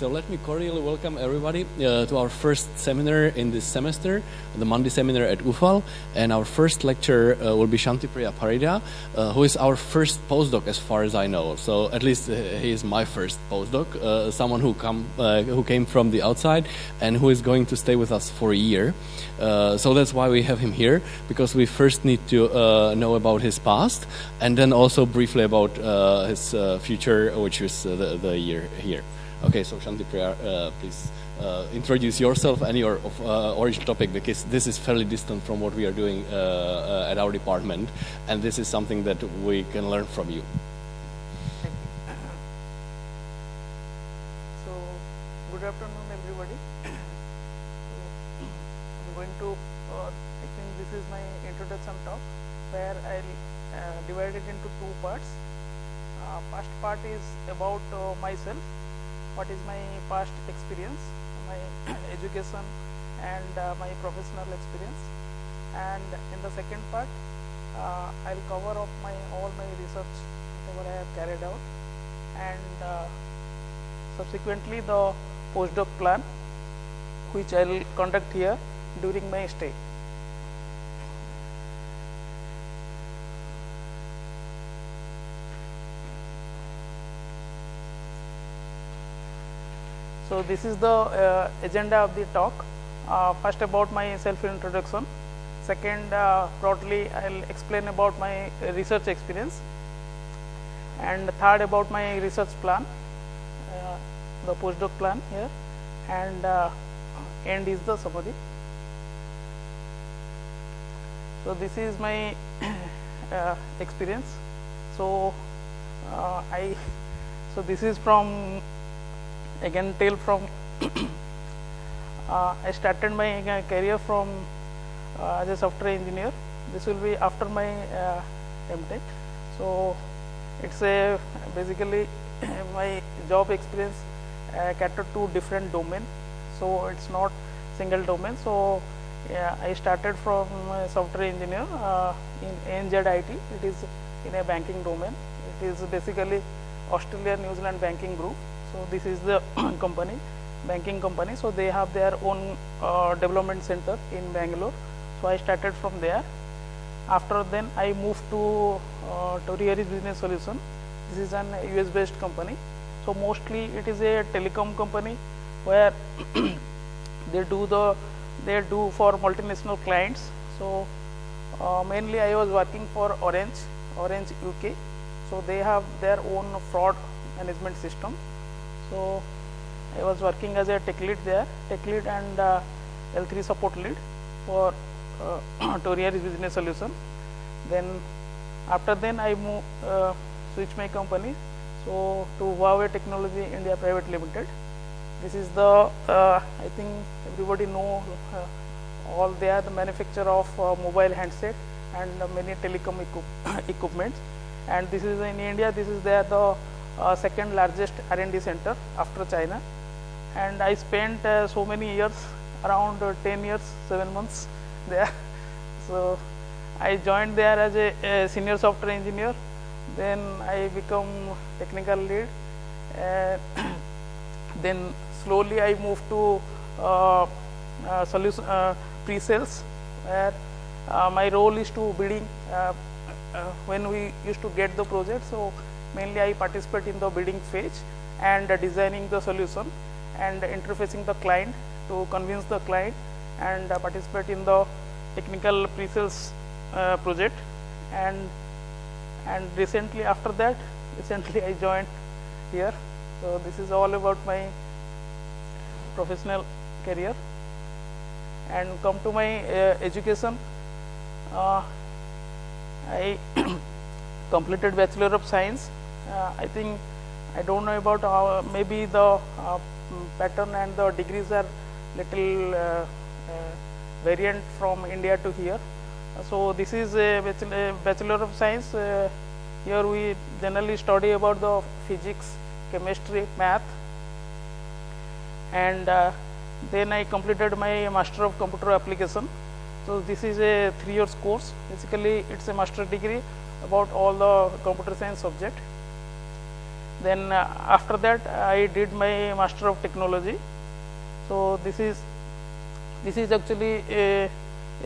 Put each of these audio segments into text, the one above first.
So let me cordially welcome everybody to our first seminar in this semester, the Monday seminar at UFAL. And our first lecturer will be Shantipriya Parida, who is our first postdoc as far as I know. So at least he is my first postdoc, someone who came from the outside and who is going to stay with us for a year. So that's why we have him here, because we first need to know about his past and then also briefly about his future, which is the year here. Okay, so Shantipriya, please introduce yourself and your origin topic, because this is fairly distant from what we are doing at our department, and this is something that we can learn from you. Thank you. So, good afternoon, everybody. I'm going to, I think this is my introduction talk, where I'll divide it into two parts. First part is about myself, what is my past experience, my education and my professional experience, and in the second part I'll cover up all my research whatever I have carried out, and subsequently the postdoc plan which I'll conduct here during my stay. So this is the agenda of the talk. First about my self-introduction. Second, broadly I'll explain about my research experience. And third, about my research plan, the postdoc plan here. And end is the summary. So this is my experience. So so this is from, again, tale from I started my career from as a software engineer. This will be after my MTech. So it's basically my job experience catered to different domain. So it's not single domain. So I started from software engineer in NZIT. It is in a banking domain. It is basically Australia New Zealand banking group. So this is the company, banking company. So they have their own development center in Bangalore. So I started from there. After then I moved to Toriari's Business Solution. This is an US based company. So mostly it is a telecom company where they do for multinational clients. So mainly I was working for Orange UK. So they have their own fraud management system. So I was working as a tech lead there, and L3 support lead for Toriari's Business Solution. Then after then I switched my company to Huawei Technology India Private Limited. This is the I think everybody know all they are the manufacturer of mobile handset and many telecom equipment. And this is in India. This is the second largest R&D center after China, and I spent so many years, around 10 years, 7 months there. So I joined there as a senior software engineer. Then I become technical lead. Then slowly I moved to solution pre-sales, where my role is to bidding. When we used to get the project, so mainly I participate in the bidding phase and designing the solution and interfacing the client to convince the client, and participate in the technical pre-sales project. And recently after that, I joined here. So this is all about my professional career. And come to my education. I completed Bachelor of Science. I think I don't know about how maybe the pattern and the degrees are little variant from India to here. So this is a Bachelor of Science. Here we generally study about the physics, chemistry, math, and then I completed my Master of Computer Application. So this is a 3 years course. Basically, it's a master degree about all the computer science subject. Then after that I did my Master of Technology. So this is actually a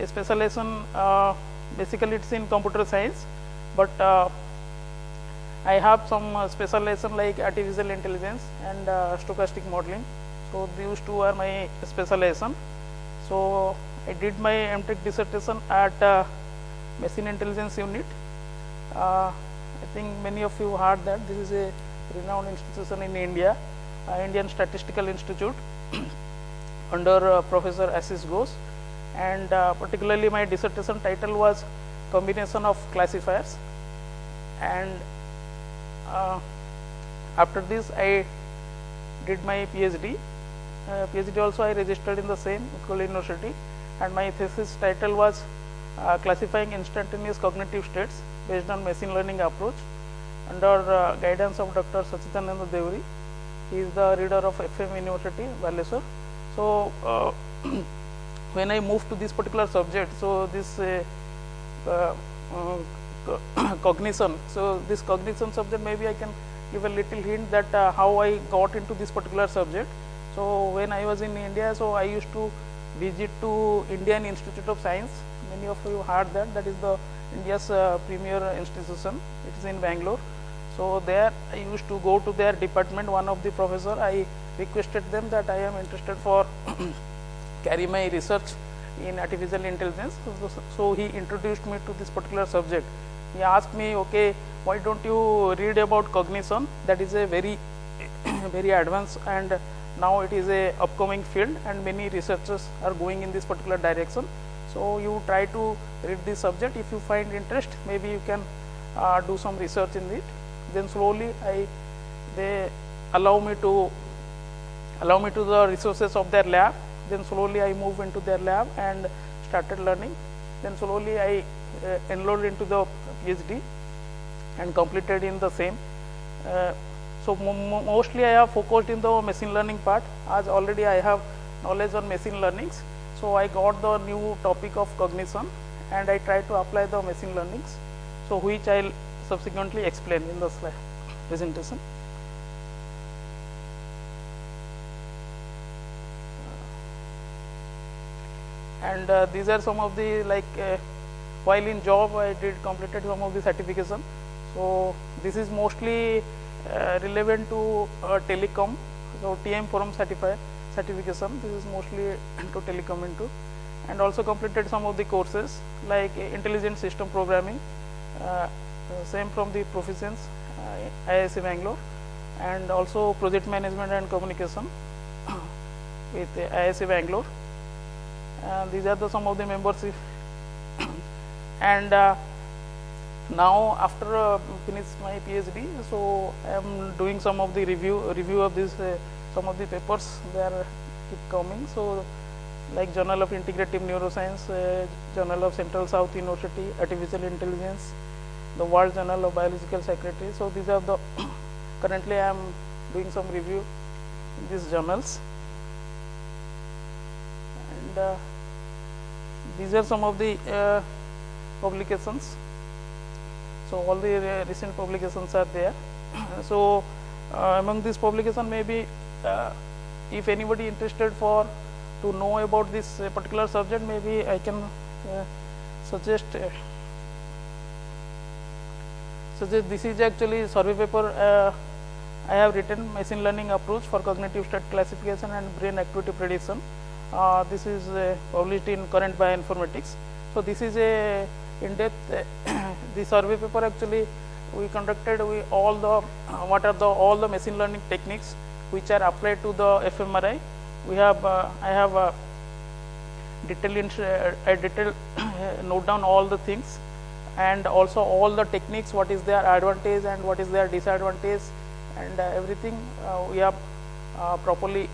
specialization. Basically it's in computer science, but I have some specialization like artificial intelligence and stochastic modeling. So these two are my specialization. So I did my MTech dissertation at Machine Intelligence Unit. I think many of you heard that this is a renowned institution in India, Indian Statistical Institute under Professor Ashish Ghosh, and particularly my dissertation title was combination of classifiers. And after this I did my PhD. PhD also I registered in the same Utkal University, and my thesis title was classifying instantaneous cognitive states based on machine learning approach under guidance of Dr. Sachidananda Deori. He is the reader of FM University, Baleswar. So when I moved to this particular subject, so this cognition, so this cognition subject, maybe I can give a little hint that how I got into this particular subject. So when I was in India, so I used to visit to Indian Institute of Science. Many of you heard that, that is the India's premier institution. It is in Bangalore. So there I used to go to their department. One of the professor, I requested them that I am interested for carry my research in artificial intelligence. So he introduced me to this particular subject. He asked me, okay, why don't you read about cognition? That is a very very advanced, and now it is a upcoming field, and many researchers are going in this particular direction. So you try to read this subject. If you find interest, maybe you can do some research in it. Then slowly they allow me to the resources of their lab. Then slowly I move into their lab and started learning. Then slowly I enrolled into the PhD and completed in the same. So mostly I have focused in the machine learning part, as already I have knowledge on machine learnings. So I got the new topic of cognition and I try to apply the machine learnings, so which I will subsequently explain in the slide presentation. And these are some of the, like while in job I did completed some of the certification. So this is mostly relevant to telecom. So TM Forum certification, this is mostly to telecom into, and also completed some of the courses like intelligent system programming, same from the Proficiency IISc Bangalore, and also project management and communication with IISc Bangalore. These are the some of the membership. And now after finish my PhD, so I am doing some of the review of this some of the papers, they are keep coming. So like Journal of Integrative Neuroscience, Journal of Central South University, Artificial Intelligence, the World Journal of Biological Secretary. So these are the currently I am doing some review in these journals. And these are some of the publications. So all the recent publications are there. So among these publications, maybe if anybody interested to know about this particular subject, maybe I can suggest this is actually survey paper I have written, machine learning approach for cognitive state classification and brain activity prediction. This is published in Current Bioinformatics. So this is a in-depth the survey paper. Actually we conducted all the what are all the machine learning techniques which are applied to the FMRI. We have I have a detailed note down all the things, and also all the techniques, what is their advantage and what is their disadvantage, and everything we have properly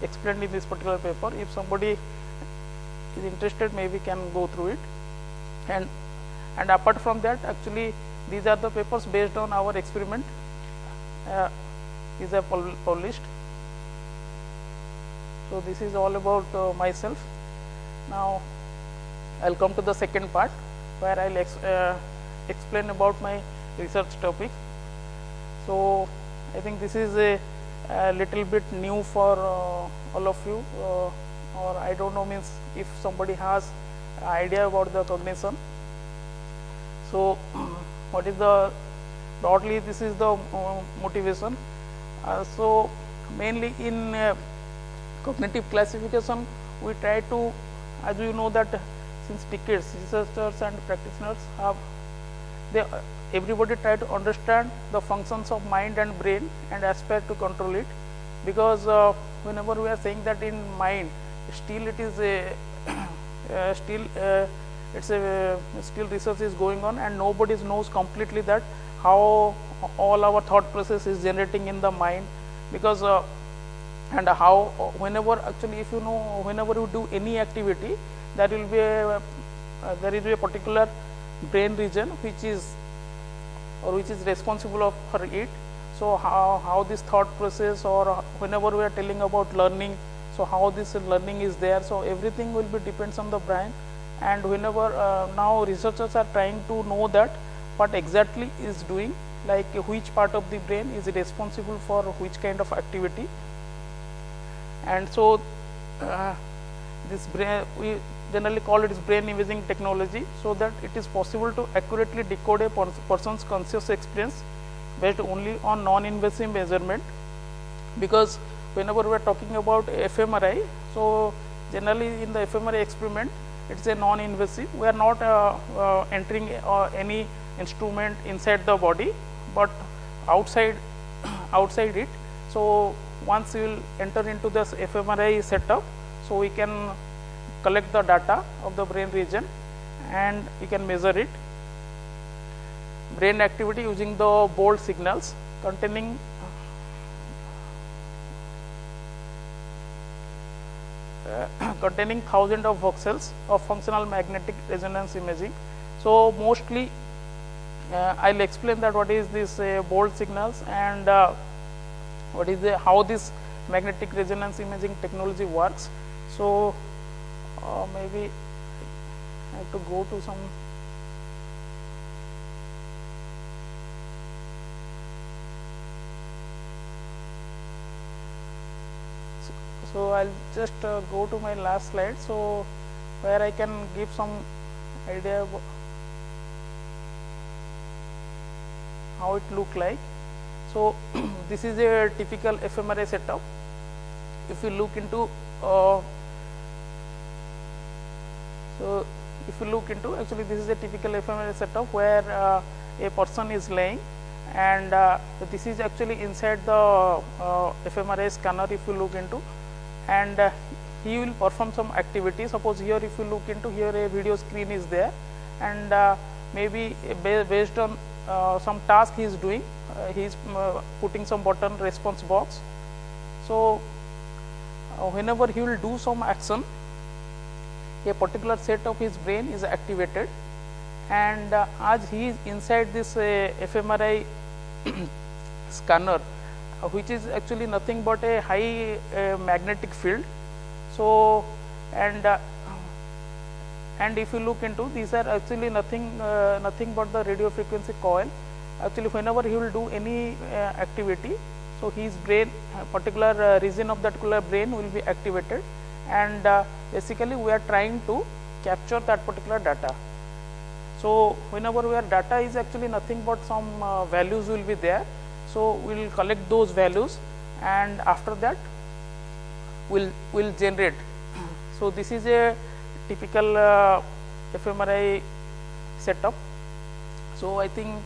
explained in this particular paper. If somebody is interested, maybe can go through it. And apart from that, actually these are the papers based on our experiment. These are published. So this is all about myself. Now I'll come to the second part, where I'll explain about my research topic. So I think this is a little bit new for all of you, or I don't know, means if somebody has idea about the cognition. So what is the broadly this is the motivation. So mainly in cognitive classification we try to, as you know that since decades researchers and practitioners have everybody try to understand the functions of mind and brain and aspire to control it, because whenever we are saying that in mind, still it is a still research is going on and nobody knows completely that how all our thought process is generating in the mind, because and how whenever actually if you know whenever you do any activity, there will be there is a particular brain region which is responsible for it. So how this thought process, or whenever we are telling about learning, so how this learning is there, so everything will be depends on the brain. And whenever now researchers are trying to know that what exactly is doing, like which part of the brain is responsible for which kind of activity. And so this brain, we generally call it brain imaging technology, so that it is possible to accurately decode a person's conscious experience based only on non-invasive measurement. Because whenever we are talking about FMRI, so generally in the FMRI experiment, it is a non-invasive. We are not entering any instrument inside the body, but outside it. So once you will enter into this FMRI setup, so we can collect the data of the brain region and we can measure it. Brain activity using the bold signals containing thousands of voxels of functional magnetic resonance imaging. So mostly I will explain that what is this bold signals and what is how this magnetic resonance imaging technology works. So maybe I have to go to some. So I'll just go to my last slide, so where I can give some idea about how it look like. So this is a typical FMRI setup. If you look into actually this is a typical FMRI setup where a person is laying, and this is actually inside the FMRI scanner. If you look into, and he will perform some activity. Suppose here if you look into, here a video screen is there, and maybe based on some task he is doing, he is putting some button response box. So whenever he will do some action, a particular set of his brain is activated, and as he is inside this FMRI scanner, which is actually nothing but a high magnetic field. So and if you look into, these are actually nothing but the radio frequency coil. Actually whenever he will do any activity, so his brain, particular region of that particular brain will be activated, and basically we are trying to capture that particular data. So whenever our data is actually nothing but some values will be there, so we will collect those values, and after that will generate. So this is a typical FMRI setup. So I think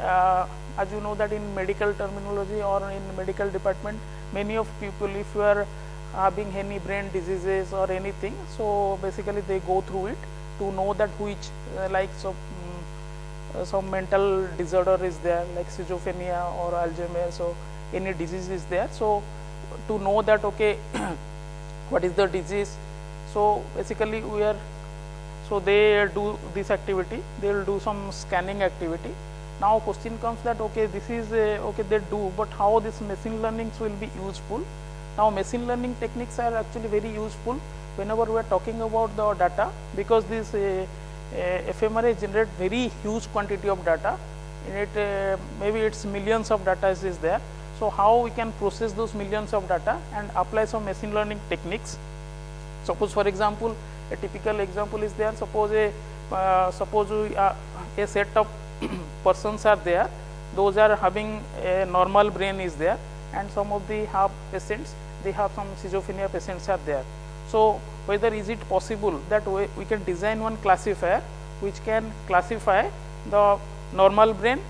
as you know that in medical terminology or in medical department, many of people, if you are having any brain diseases or anything, so basically they go through it to know that which like some mental disorder is there, like schizophrenia or Alzheimer's, so any disease is there. So to know that okay what is the disease, so basically so they do this activity, they will do some scanning activity. Now question comes that okay, this is okay, they do, but how this machine learning will be useful? Now machine learning techniques are actually very useful whenever we are talking about the data, because this FMRI generate very huge quantity of data. In it maybe it's millions of data is there. So, how we can process those millions of data and apply some machine learning techniques. Suppose for example, a typical example is there. Suppose a set of persons are there, those are having a normal brain is there, and some of the patients, they have some schizophrenia patients are there. So, whether is it possible that we can design one classifier which can classify the normal brain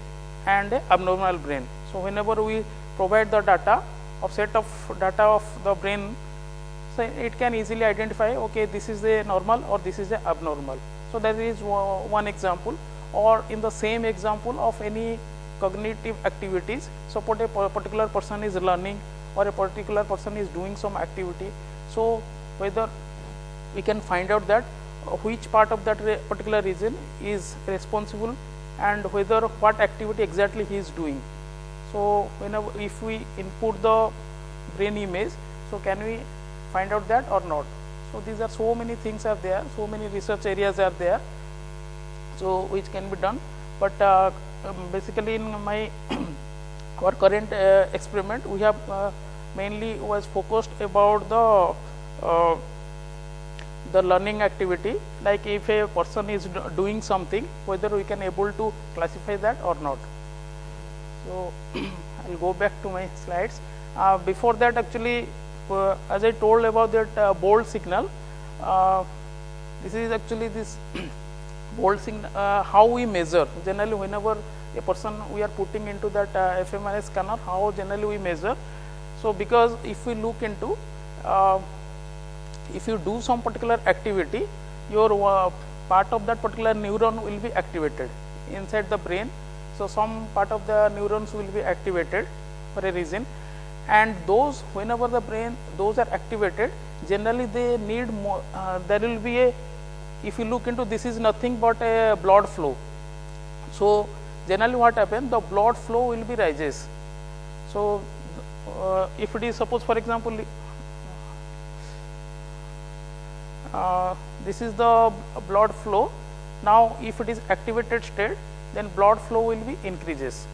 and abnormal brain. So, whenever we provide the data of set of data of the brain, so it can easily identify, okay, this is a normal or this is a abnormal. So, that is one example. Or in the same example of any cognitive activities, suppose a particular person is learning or a particular person is doing some activity. So, whether we can find out that which part of that particular region is responsible and whether what activity exactly he is doing. So, whenever if we input the brain image, so can we find out that or not? So, these are so many things are there, so many research areas are there, so which can be done. But basically in my our current experiment, we have mainly was focused about the learning activity, like if a person is doing something, whether we can able to classify that or not. So, I will go back to my slides. Before that, actually, as I told about that bold signal, this is actually this bold signal, how we measure. Generally, whenever a person we are putting into that fMRI scanner, how generally we measure. So, because if we look into, if you do some particular activity, your part of that particular neuron will be activated inside the brain. So, some part of the neurons will be activated for a reason, and those whenever the brain those are activated, generally they need more, there will be a, if you look into, this is nothing but a blood flow. So, generally what happens, the blood flow will be rises. So, if it is suppose for example, this is the blood flow. Now, if it is activated state, then blood flow will be increases.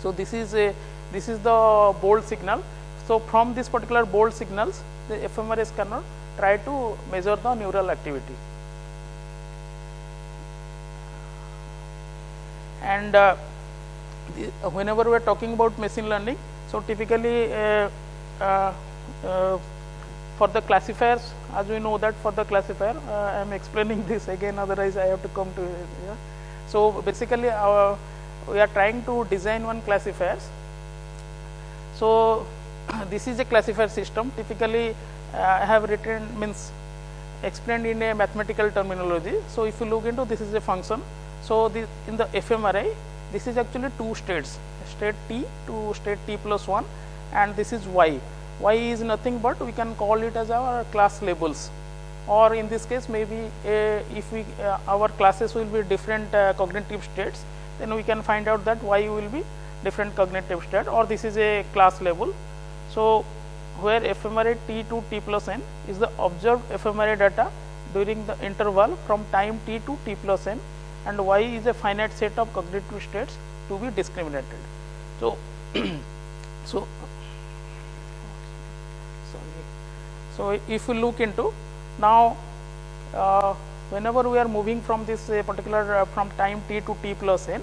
So, this is the bold signal. So, from this particular bold signals, the fMRI scanner try to measure the neural activity. And whenever we are talking about machine learning, so typically for the classifiers, as we know that for the classifier, I am explaining this again, otherwise I have to come to it. Yeah. So, basically we are trying to design one classifiers. So, this is a classifier system. Typically I have written, means explained in a mathematical terminology. So, if you look into, this is a function. So, in the fMRI, this is actually two states, state t to state t plus 1, and this is y. Y is nothing but we can call it as our class labels, or in this case maybe if we our classes will be different cognitive states, then we can find out that y will be different cognitive state, or this is a class label. So, where fMRI t to t plus n is the observed fMRI data during the interval from time t to t plus n, and y is a finite set of cognitive states to be discriminated. So, so if we look into now, whenever we are moving from this particular from time t to t plus n,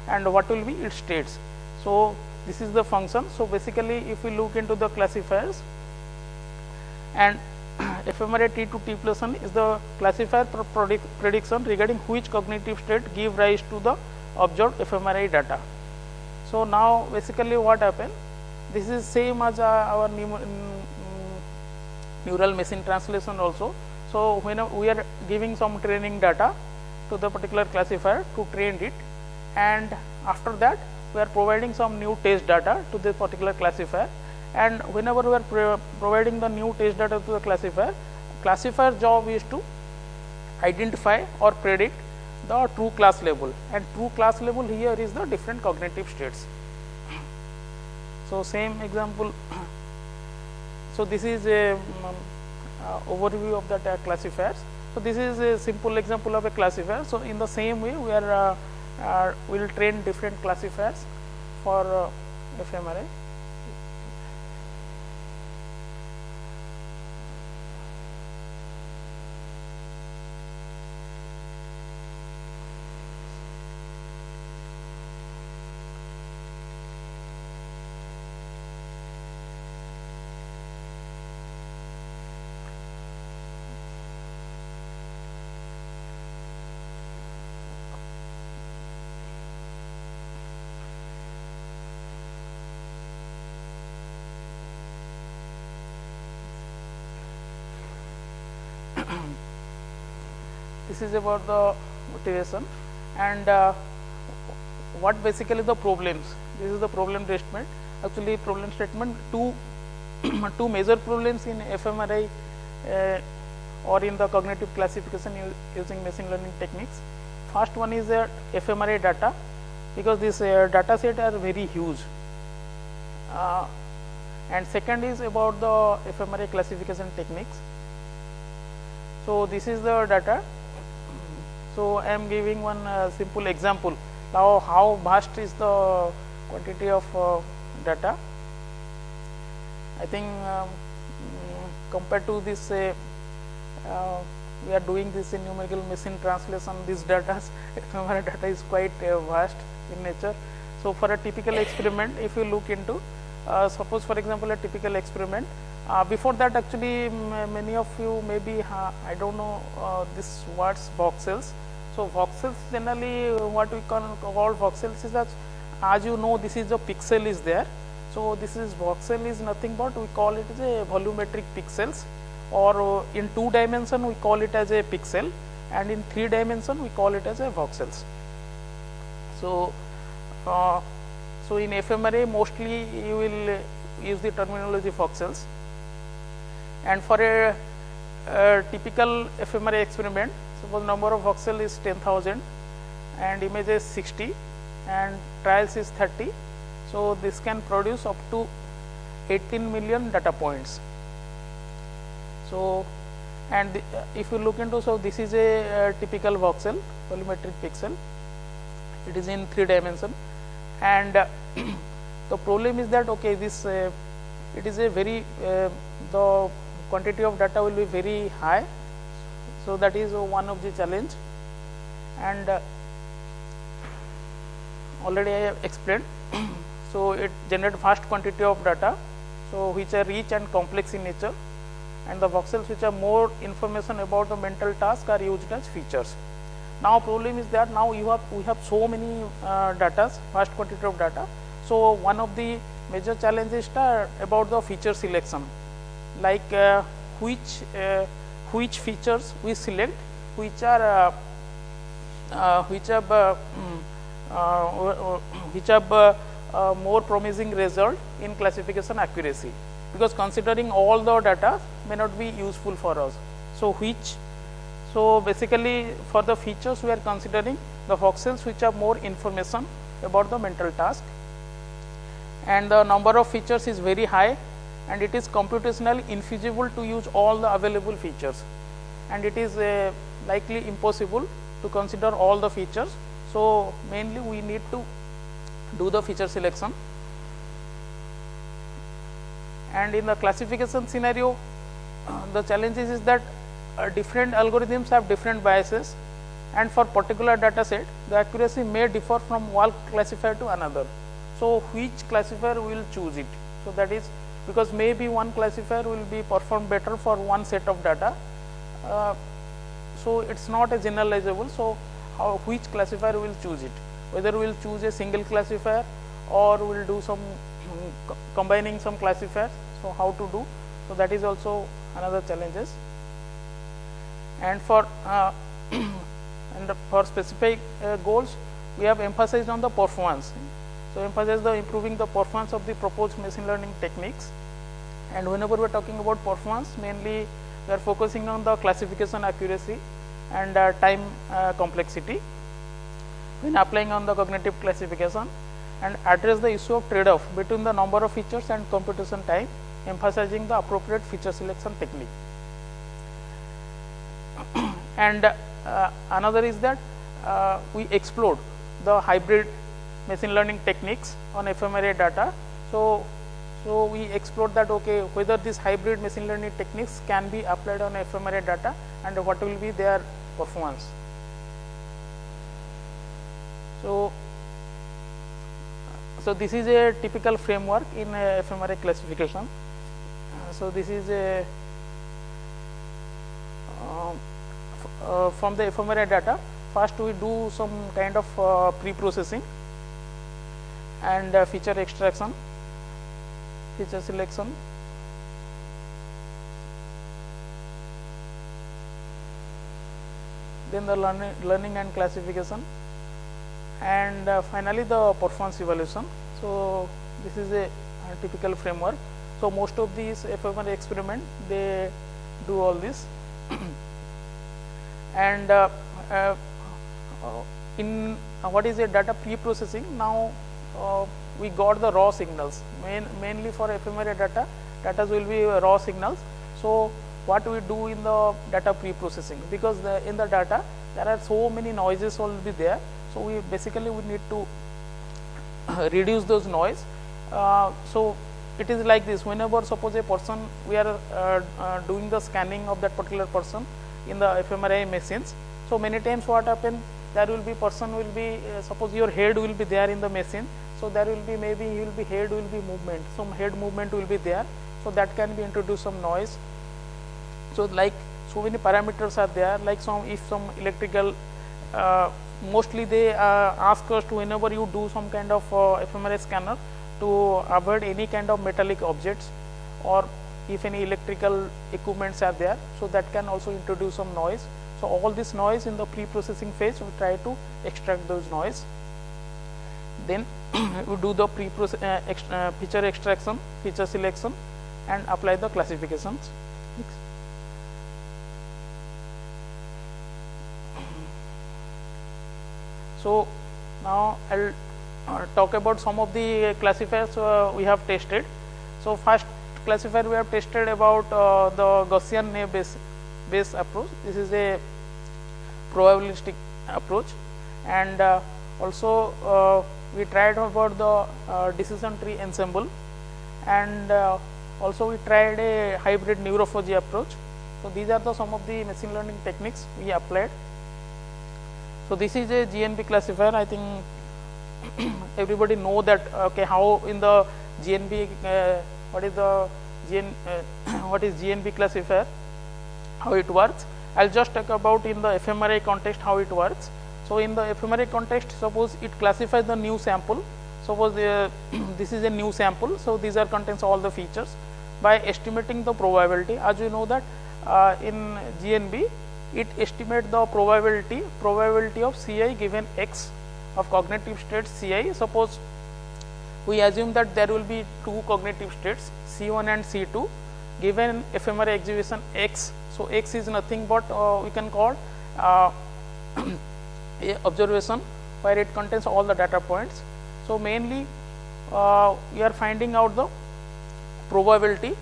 and what will be its states. So, this is the function. So, basically if we look into the classifiers, and fMRI t to t plus n is the classifier prediction regarding which cognitive state give rise to the observed fMRI data. So, now basically what happened, this is same as our neural machine translation also. So, when we are giving some training data to the particular classifier to train it, and after that we are providing some new test data to this particular classifier, and whenever we are providing the new test data to the classifier job is to identify or predict the true class label, and true class label here is the different cognitive states. So, same example. So, this is a overview of that classifiers. So, this is a simple example of a classifier. So, in the same way we are we will train different classifiers for fMRI. this is about the motivation, and what basically the problems. This is the problem statement. Actually, problem statement, two two major problems in FMRI or in the cognitive classification using machine learning techniques. First one is FMRI data, because this data set are very huge, and second is about the FMRI classification techniques. So this is the data. So I am giving one simple example. Now, how vast is the quantity of data? I think compared to this, we are doing this in numerical machine translation. This data, FMRI data is quite vast in nature. So for a typical experiment, if you look into, suppose for example a typical experiment. Before that, actually many of you maybe I don't know this words voxels. So voxels, generally what we call voxels is that, as you know, this is a pixel is there. So this is voxel is nothing but we call it as a volumetric pixels, or in 2 dimension we call it as a pixel, and in 3 dimension we call it as a voxels. So so in FMRA mostly you will use the terminology voxels, and for a typical FMRA experiment, suppose number of voxel is 10,000 and images 60 and trials is 30. So this can produce up to 18 million data points. So, and if you look into, so this is a typical voxel, volumetric pixel. It is in 3 dimension, and the problem is that, okay, this it is a very the quantity of data will be very high. So that is one of the challenge, and already I have explained. So it generates vast quantity of data, so which are rich and complex in nature, and the voxels which are more information about the mental task are used as features. Now problem is that now we have so many data, vast quantity of data. So one of the major challenges are about the feature selection, like which features we select, which are which have more promising result in classification accuracy, because considering all the data may not be useful for us. So basically for the features we are considering the voxels which have more information about the mental task, and the number of features is very high, and it is computationally infeasible to use all the available features, and it is likely impossible to consider all the features. So mainly we need to do the feature selection, and in the classification scenario the challenges is that different algorithms have different biases, and for particular data set the accuracy may differ from one classifier to another. So which classifier will choose it? So that is because maybe one classifier will be perform better for one set of data. So it's not a generalizable. So which classifier will choose it? Whether we will choose a single classifier or we will do some combining some classifiers. So how to do? So that is also another challenges. And for specific goals, we have emphasized on the performance. So emphasize the improving the performance of the proposed machine learning techniques. And whenever we are talking about performance, mainly we are focusing on the classification accuracy and time complexity when applying on the cognitive classification, and address the issue of trade-off between the number of features and computation time, emphasizing the appropriate feature selection technique. And another is that we explored the hybrid machine learning techniques on FMRA data. So we explored that, okay, whether these hybrid machine learning techniques can be applied on FMRA data and what will be their performance. So this is a typical framework in FMRA classification. So this is a from the FMRA data. First we do some kind of pre-processing and feature extraction, feature selection, then the learning and classification, and finally the performance evaluation. So this is a typical framework. So most of these FMRI experiment, they do all this. And in what is a data pre-processing, now we got the raw signals. Mainly for FMRI data will be raw signals. So what we do in the data pre-processing, because in the data there are so many noises will be there. So we need to reduce those noise. So it is like this: whenever suppose a person, we are doing the scanning of that particular person in the FMRI machines. So many times what happen, there will be person will be suppose your head will be there in the machine. So there will be maybe head will be movement, some head movement will be there. So that can be introduce some noise. So like so many parameters are there, like some electrical, mostly they ask us to, whenever you do some kind of FMRI scanner, to avoid any kind of metallic objects, or if any electrical equipments are there, so that can also introduce some noise. So all this noise in the pre-processing phase, we try to extract those noise. Then we do the feature extraction, feature selection, and apply the classifications. So now I'll talk about some of the classifiers we have tested. So first classifier we have tested about the Gaussian naive Bayes approach. This is a probabilistic approach, and also we tried about the decision tree ensemble, and also we tried a hybrid neurophagy approach. So these are some of the machine learning techniques we applied. So this is a GNP classifier. I think everybody know that how in the GNP what is GNP classifier, how it works. I'll just talk about in the FMRI context how it works. So in the FMRI context, suppose it classifies the new sample. Suppose this is a new sample. So these are contains all the features. By estimating the probability, as you know that in GNP, it estimates the probability of Ci given X of cognitive states Ci. Suppose we assume that there will be two cognitive states, C1 and C2, given FMRI exhibition X. So X is nothing but we can call a observation where it contains all the data points. So mainly we are finding out the probability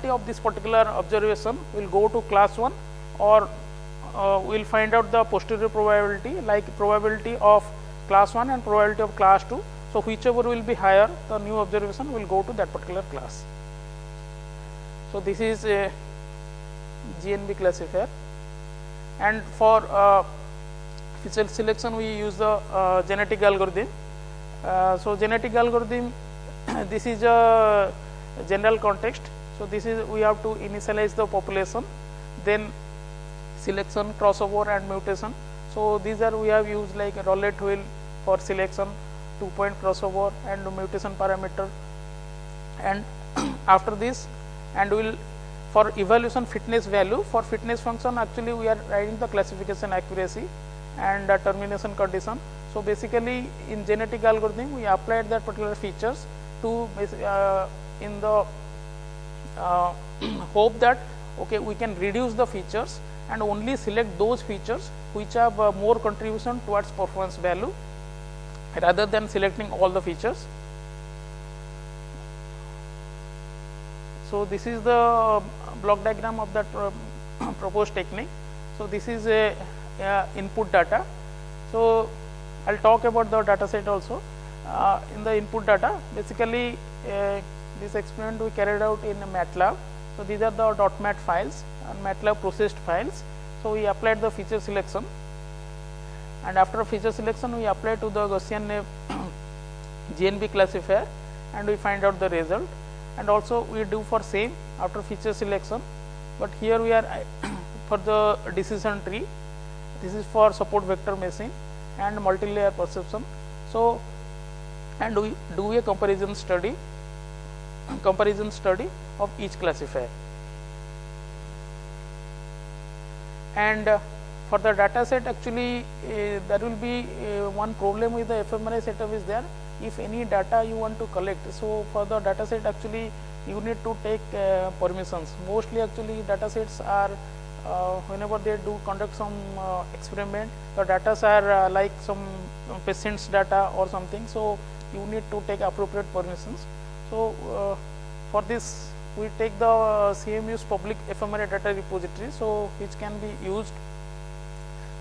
of this particular observation will go to class 1, or we will find out the posterior probability, like probability of class 1 and probability of class 2. So whichever will be higher, the new observation will go to that particular class. So this is a GNP classifier, and for feature selection we use the genetic algorithm. So genetic algorithm, this is a general context. So this is, we have to initialize the population, then selection, crossover, and mutation. So these are we have used like a roulette wheel for selection, 2-point crossover, and mutation parameter. And after this, and will for evaluation fitness value, for fitness function, actually we are writing the classification accuracy and termination condition. So basically in genetic algorithm we applied that particular features to in the hope that we can reduce the features and only select those features which have more contribution towards performance value, rather than selecting all the features. So this is the block diagram of that proposed technique. So this is a input data. So I'll talk about the data set also. In the input data, basically this experiment we carried out in MATLAB. So these are the .mat files and MATLAB processed files. So we applied the feature selection, and after feature selection we applied to the Gaussian GNP classifier, and we find out the result. And also we do for same after feature selection, but here we are for the decision tree. This is for support vector machine and multi-layer perception. So and we do a comparison study of each classifier. And for the data set, actually there will be one problem with the FMRI setup is there. If any data you want to collect, so for the data set actually you need to take permissions. Mostly actually data sets are whenever they do conduct some experiment, the data are like some patient's data or something. So you need to take appropriate permissions. So for this we take the CMU's public FMRI data repository, so which can be used,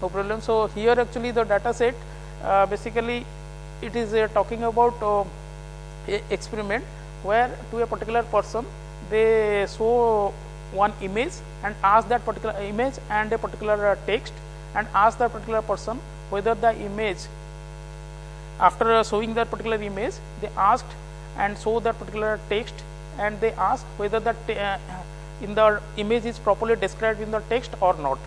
no problem. So here actually the data set basically it is talking about a experiment where to a particular person they show one image and ask that particular image and a particular text, and ask that particular person whether the image, after showing that particular image, they asked and show that particular text, and they ask whether that in the image is properly described in the text or not.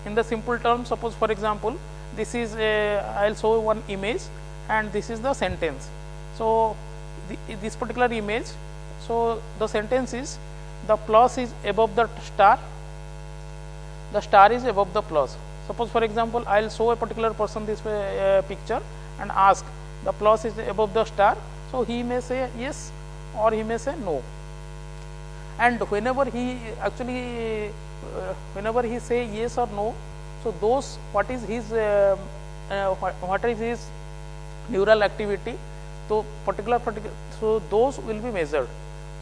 In the simple terms, suppose for example, this is I will show one image and this is the sentence. So this particular image, so the sentence is the plus is above the star is above the plus. Suppose for example, I will show a particular person this picture and ask the plus is above the star, so he may say yes or he may say no. And whenever he actually whenever he say yes or no, so those what is his neural activity, so so those will be measured.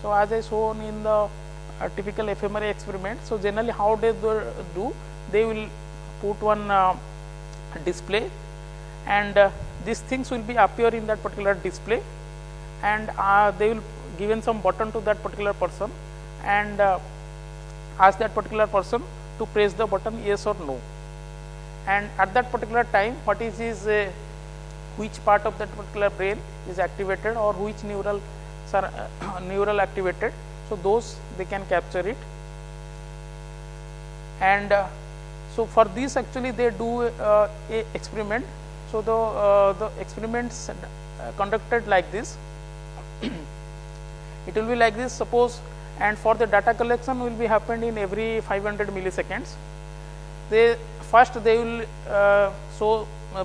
So as I shown in the typical FMRI experiment, so generally how they do, they will put one display, and these things will be appear in that particular display, and they will given some button to that particular person and ask that particular person to press the button yes or no. And at that particular time, what is his which part of that particular brain is activated or which neural activated, so those they can capture it. And so for this actually they do a experiment. So the experiments conducted like this. It will be like this, suppose, and for the data collection will be happened in every 500 milliseconds. They will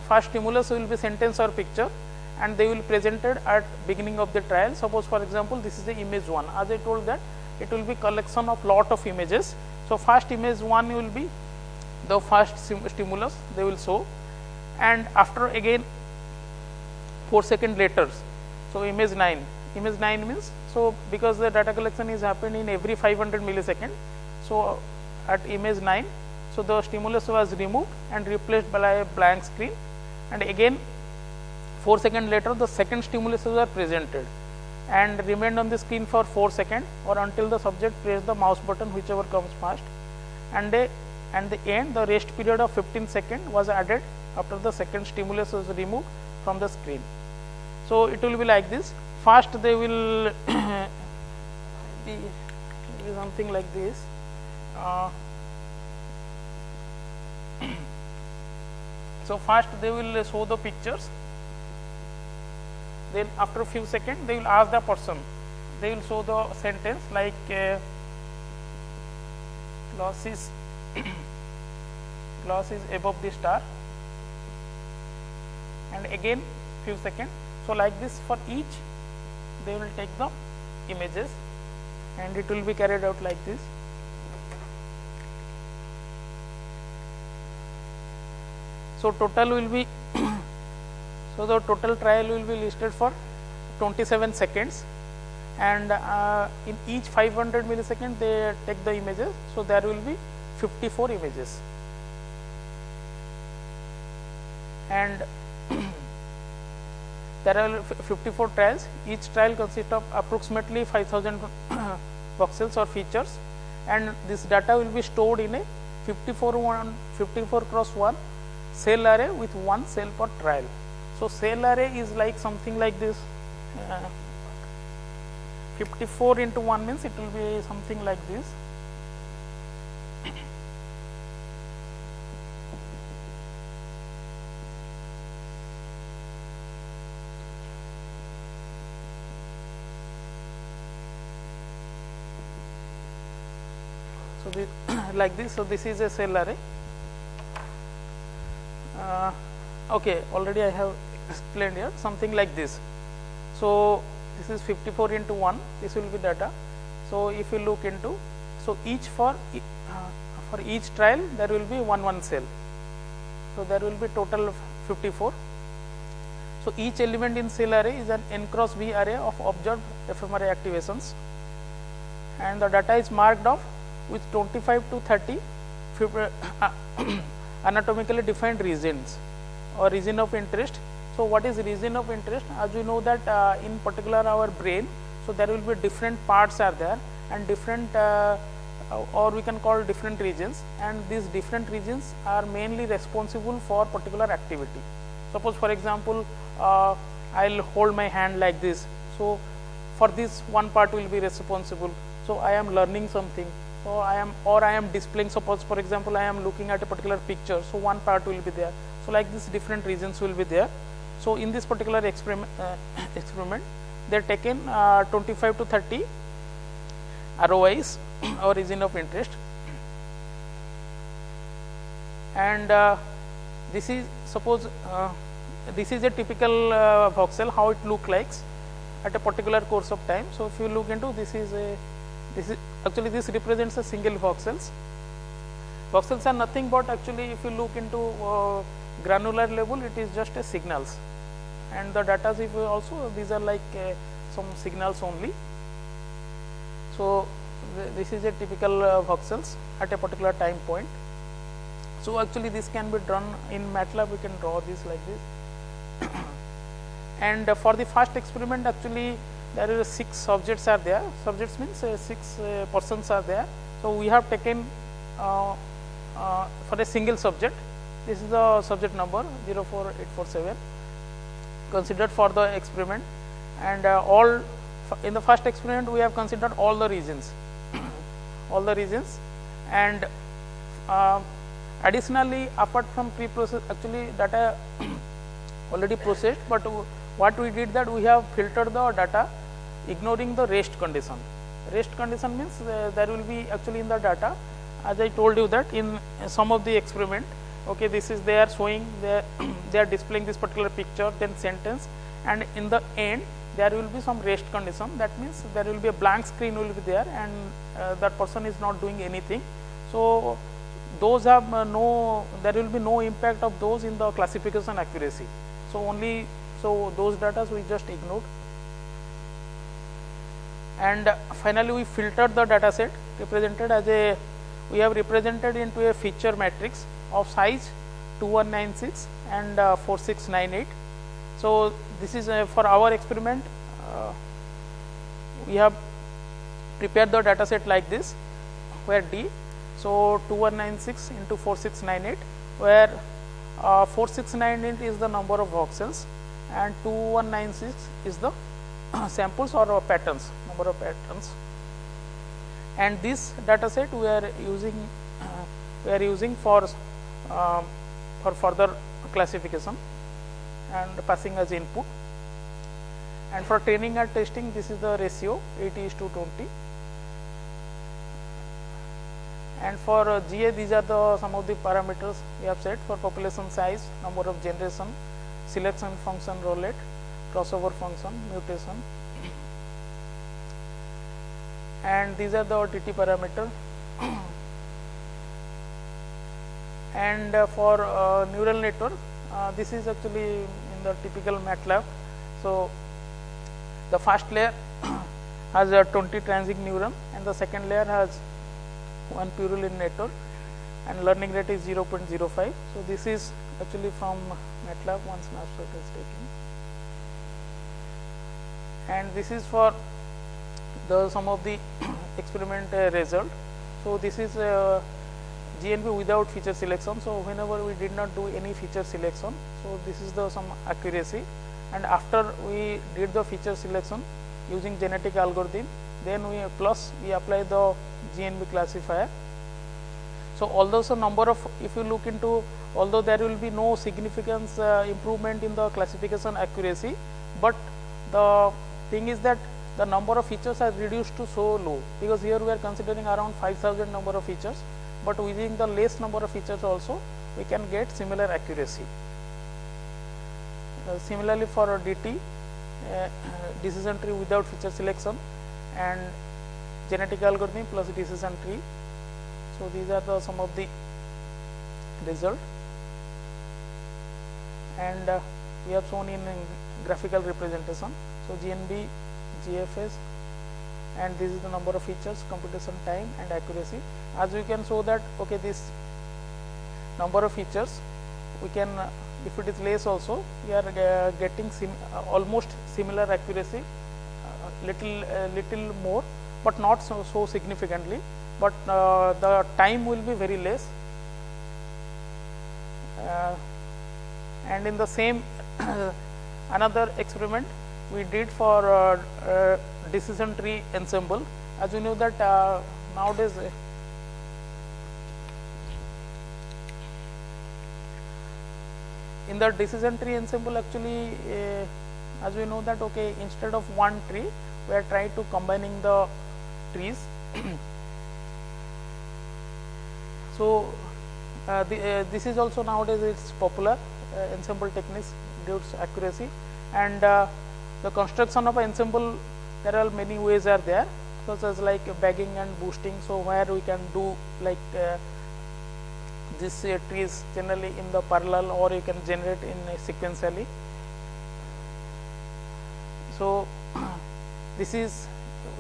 first stimulus will be sentence or picture, and they will presented at beginning of the trial. Suppose for example, this is the image 1. As I told that it will be collection of lot of images. So first image 1 will be the first stimulus they will show, and after again 4 seconds later, so image 9 means, so because the data collection is happened in every 500 milliseconds, so at image 9, so the stimulus was removed and replaced by a blank screen, and again 4 seconds later the second stimulus was presented and remained on the screen for 4 seconds or until the subject pressed the mouse button whichever comes first, and the end the rest period of 15 seconds was added after the second stimulus was removed from the screen. So it will be like this. First they will be something like this. So first they will show the pictures, then after a few seconds they will ask the person, they will show the sentence like glass is above the star, and again few seconds. So like this for each they will take the images and it will be carried out like this. So total will be so the total trial will be listed for 27 seconds, and in each 500 milliseconds they take the images. So there will be 54 images, and there are 54 trials. Each trial consists of approximately 5000 voxels or features, and this data will be stored in a 54 cross 1 cell array with one cell per trial. So cell array is like something like this. 54 into 1 means it will be something like this. So, this like this. So, this is a cell array. Okay, already I have explained here something like this. So, this is 54 into 1, this will be data. So, if you look into, so each for each trial there will be one cell. So, there will be total of 54. So, each element in cell array is an n cross v array of observed FMRI activations, and the data is marked off with 25 to 30 anatomically defined regions or region of interest. So, what is region of interest? As you know that in particular our brain, so there will be different parts are there and different or we can call different regions, and these different regions are mainly responsible for particular activity. Suppose for example, I will hold my hand like this. So, for this one part will be responsible. So, I am learning something. So, I am displaying, suppose for example, I am looking at a particular picture. So, one part will be there. So, like this different regions will be there. So, in this particular experiment they are taken 25 to 30 ROIs or region of interest, and this is suppose this is a typical voxel, how it look like at a particular course of time. So, if you look into this is actually this represents a single voxels. Voxels are nothing but actually if you look into granular level, it is just a signals, and the data if also these are like some signals only. So, this is a typical voxels at a particular time point. So, actually this can be drawn in MATLAB, we can draw this like this. And for the first experiment actually there is 6 subjects are there, subjects means 6 persons are there. So, we have taken for a single subject, this is the subject number 04847 considered for the experiment, and all in the first experiment we have considered all the regions all the regions, and additionally apart from pre-process actually data already processed, but what we did that we have filtered the data ignoring the rest condition. Rest condition means there will be actually in the data, as I told you that in some of the experiment, okay, this is they are showing they are displaying this particular picture, then sentence, and in the end there will be some rest condition. That means there will be a blank screen will be there, and that person is not doing anything. So, those have there will be no impact of those in the classification accuracy. So, only those data we just ignored, and finally we filtered the data set represented as we have represented into a feature matrix of size 2196 and 4698. So, this is for our experiment we have prepared the data set like this, where D, so 2196 into 4698, where 4698 is the number of voxels and 2196 is the samples or patterns, number of patterns, and this data set we are using for further classification and passing as input. And for training and testing, this is the ratio 80:20, and for GA these are the some of the parameters we have set for population size, number of generation, selection function roulette, crossover function, mutation, and these are the DT parameter. And for neural network, this is actually in the typical MATLAB. So, the first layer has a 20 transient neuron, and the second layer has 1 purulin network, and learning rate is 0.05. So, this is actually from MATLAB, one snapshot is taken, and this is for the some of the experiment result. So, this is GNP without feature selection. So, whenever we did not do any feature selection, so this is the some accuracy, and after we did the feature selection using genetic algorithm, then we apply the GNP classifier. So, although the number of, if you look into, although there will be no significant improvement in the classification accuracy, but the thing is that the number of features are reduced to so low, because here we are considering around 5,000 number of features, but within the less number of features also we can get similar accuracy. Similarly for DT, decision tree without feature selection and genetic algorithm plus decision tree. So these are the some of the result, and we have shown in graphical representation. So GNB, GFS, and this is the number of features, computation time and accuracy. As we can show that okay, this number of features we can if it is less also we are getting almost similar accuracy, little more, but not so significantly, but the time will be very less. And in the same another experiment we did for decision tree ensemble. As you know that nowadays in the decision tree ensemble, actually as we know that okay, instead of one tree we are trying to combining the trees. So this is also nowadays it's popular ensemble techniques due to accuracy, and the construction of ensemble, there are many ways are there, such as like bagging and boosting. So where we can do like this trees generally in the parallel, or you can generate in sequentially. So this is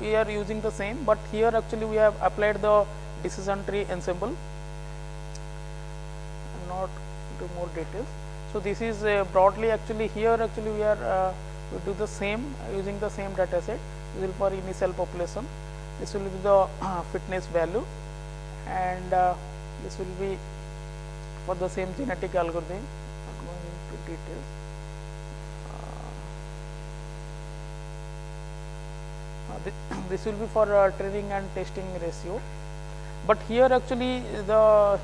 we are using the same, but here actually we have applied the decision tree ensemble. Not into more details. So this is broadly actually here actually we are we do the same using the same data set. This will for initial population. This will be the fitness value, and this will be for the same genetic algorithm. Not going into details. This will be for training and testing ratio. But here actually the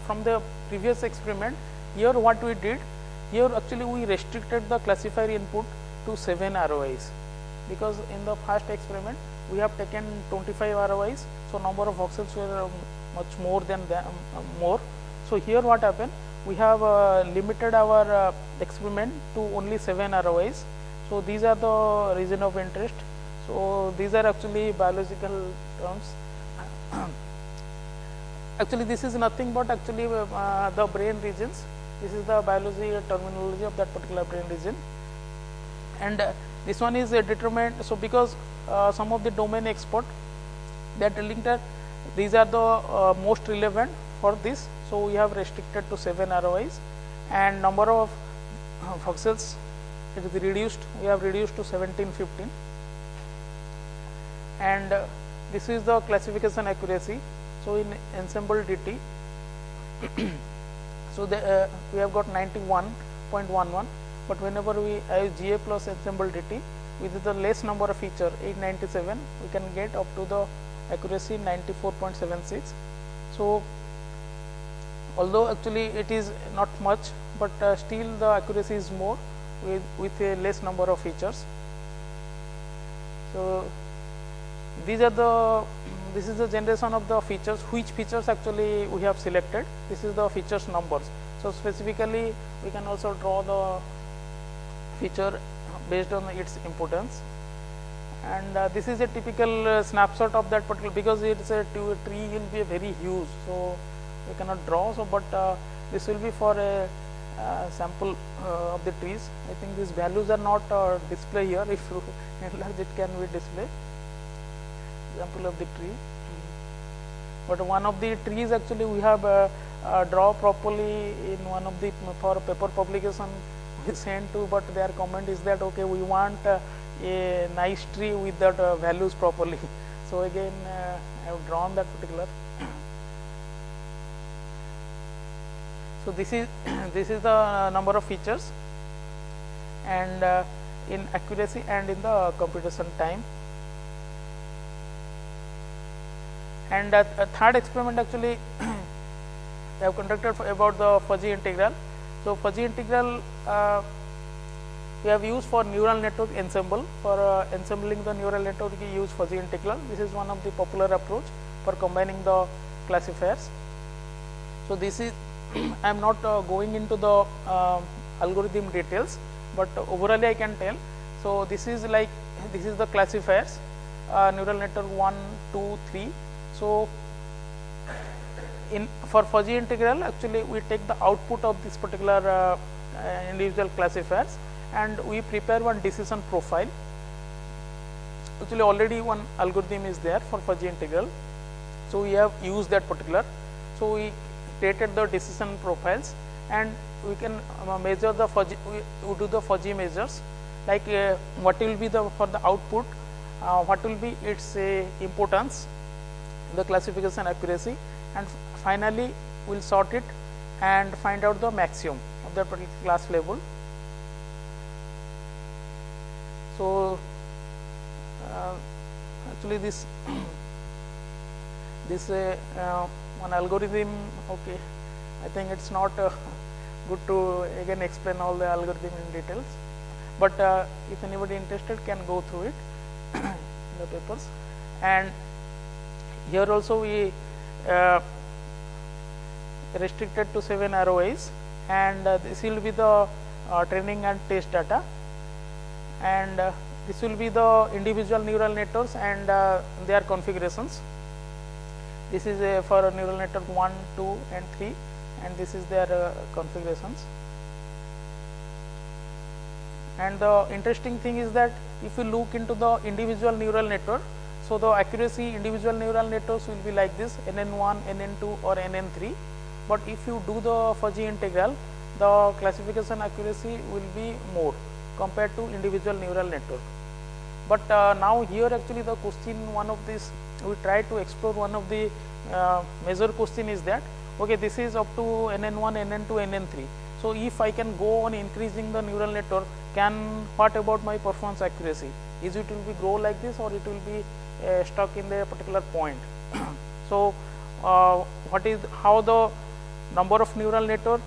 from the previous experiment, here what we did, here actually we restricted the classifier input to 7 ROIs, because in the first experiment we have taken 25 ROIs, so number of voxels were much more than more. So here what happened, we have limited our experiment to only 7 ROIs. So these are the region of interest. So these are actually biological terms. Actually this is nothing but actually the brain regions. This is the biology terminology of that particular brain region, and this one is determined. So because some of the domain expert, they are telling that these are the most relevant for this, so we have restricted to 7 ROIs, and number of voxels it is reduced, we have reduced to 17-15, and this is the classification accuracy. So in ensemble DT so we have got 91.11, but whenever we use GA plus ensemble DT with the less number of feature 897, we can get up to the accuracy 94.76. So although actually it is not much, but still the accuracy is more with a less number of features. So these are this is the generation of the features, which features actually we have selected. This is the features numbers. So specifically we can also draw the feature based on its importance, and this is a typical snapshot of that particular, because it's a tree will be very huge, so we cannot draw. So but this will be for a sample of the trees. I think these values are not display here. If you enlarge it, can be display example of the tree, but one of the trees actually we have draw properly in one of the for paper publication we sent to, but their comment is that okay, we want a nice tree with that values properly. So again I have drawn that particular. So this is the number of features, and in accuracy and in the computation time. And a third experiment actually I have conducted about the fuzzy integral. So fuzzy integral we have used for neural network ensemble. For ensembling the neural network, we use fuzzy integral. This is one of the popular approach for combining the classifiers. So, this is I am not going into the algorithm details, but overall I can tell. So, this is like this is the classifiers neural network 1, 2, 3. So, for fuzzy integral, actually we take the output of this particular individual classifiers and we prepare one decision profile. Actually already one algorithm is there for fuzzy integral. So, we have used that particular. So, we created the decision profiles and we can measure the fuzzy, we do the fuzzy measures like what will be the for the output, what will be its importance, the classification accuracy, and finally we will sort it and find out the maximum of that particular class level. So, actually this one algorithm, okay, I think it is not good to again explain all the algorithm in details, but if anybody interested can go through it in the papers. And here also we restricted to 7 ROIs, and this will be the training and test data, and this will be the individual neural networks and their configurations. This is for neural network 1, 2 and 3, and this is their configurations. And the interesting thing is that if you look into the individual neural network, so the accuracy individual neural networks will be like this NN1, NN2 or NN3, but if you do the fuzzy integral, the classification accuracy will be more compared to individual neural network. But now here actually the question, one of this we try to explore one of the major question is that okay, this is up to NN1, NN2, NN3. So, if I can go on increasing the neural network, what about my performance accuracy? Is it will be grow like this or it will be stuck in the particular point? So, what is how the number of neural network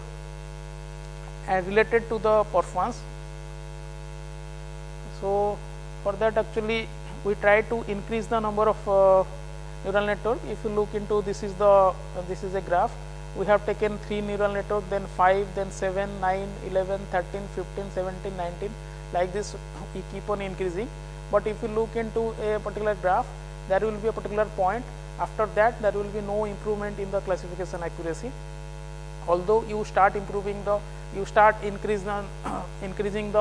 related to the performance? So, for that actually we try to increase the number of neural network. If you look into this is a graph. We have taken 3 neural network, then 5, then 7, 9, 11, 13, 15, 17, 19, like this we keep on increasing. But if you look into a particular graph, there will be a particular point. After that, there will be no improvement in the classification accuracy. Although you start increasing the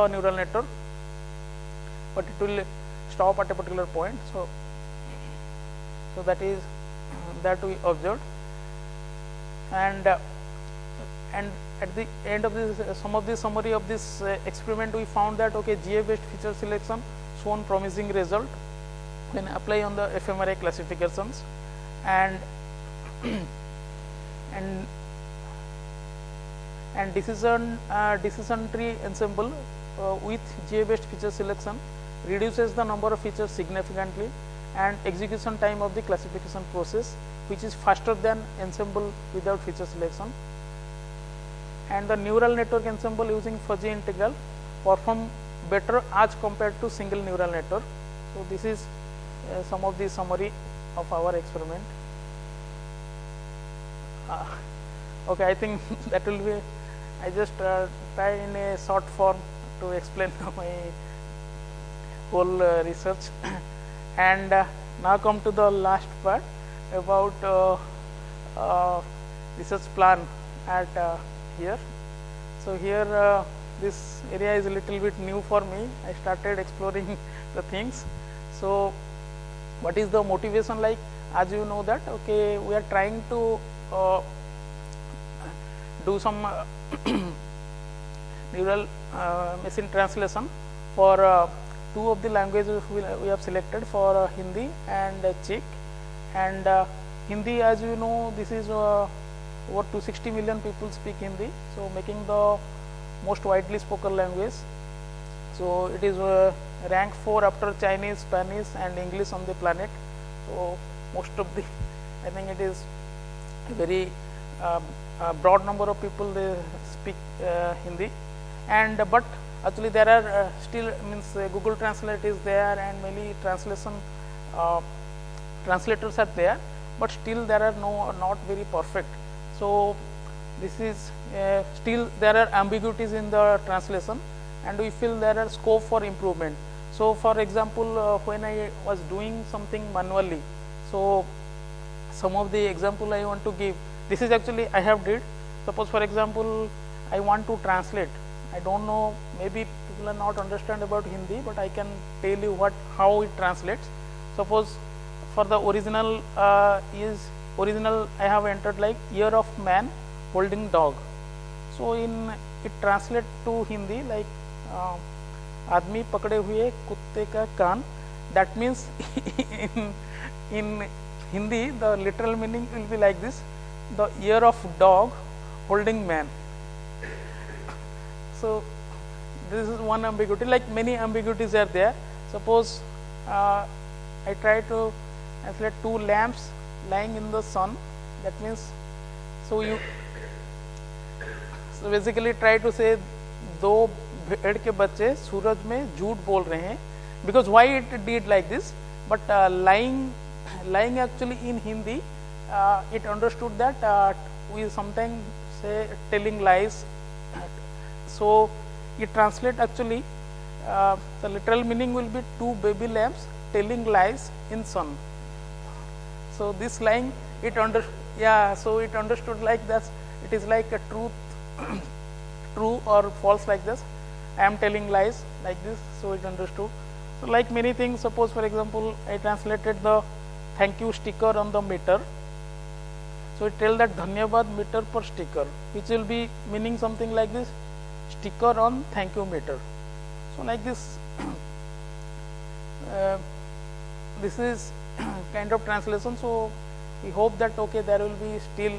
neural network, but it will stop at a particular point. So that is that we observed, and at the end of this some of the summary of this experiment, we found that okay, GA based feature selection shown promising result when apply on the FMRI classifications, and decision tree ensemble with GA based feature selection reduces the number of features significantly and execution time of the classification process, which is faster than ensemble without feature selection. And the neural network ensemble using fuzzy integral perform better as compared to single neural network. So, this is some of the summary of our experiment. Okay, I think that will be, I just try in a short form to explain my whole research. And now come to the last part about research plan at here. So, here this area is a little bit new for me. I started exploring the things. So, what is the motivation like? As you know that okay, we are trying to do some neural machine translation for 2 of the languages we have selected, for Hindi and Czech. And Hindi, as you know, this is over 260 million people speak Hindi. So, making the most widely spoken language. So, it is rank 4 after Chinese, Spanish and English on the planet. So, most of the, I think it is very broad number of people they speak Hindi, and but actually there are still means Google Translate is there and many translation translators are there, but still there are not very perfect. So this is still there are ambiguities in the translation, and we feel there are scope for improvement. So for example, when I was doing something manually, so some of the example I want to give, this is actually I have did. Suppose for example, I want to translate, I don't know, maybe people are not understand about Hindi, but I can tell you how it translates. Suppose for the original original I have entered like ear of man holding dog. So in it translate to Hindi like आदमी पकड़े हुए कुत्ते का कान. That means in Hindi the literal meaning will be like this: the ear of dog holding man. So this is one ambiguity. Like many ambiguities are there. Suppose I try to translate two lamps lying in the sun. That means so basically try to say दो भेड़ के बच्चे सूरज में झूठ बोल रहे हैं. Because why it did like this? But lying actually in Hindi, it understood that we sometimes say telling lies. So it translate actually the literal meaning will be two baby lamps telling lies in sun. So this lying so it understood like that. It is like a truth, true or false like this. I am telling lies like this, so it understood. So like many things, suppose for example, I translated the thank you sticker on the meter. So it tell that dhanyavad meter per sticker, which will be meaning something like this: sticker on thank you meter. So like this, this is kind of translation. So we hope that okay, there will be still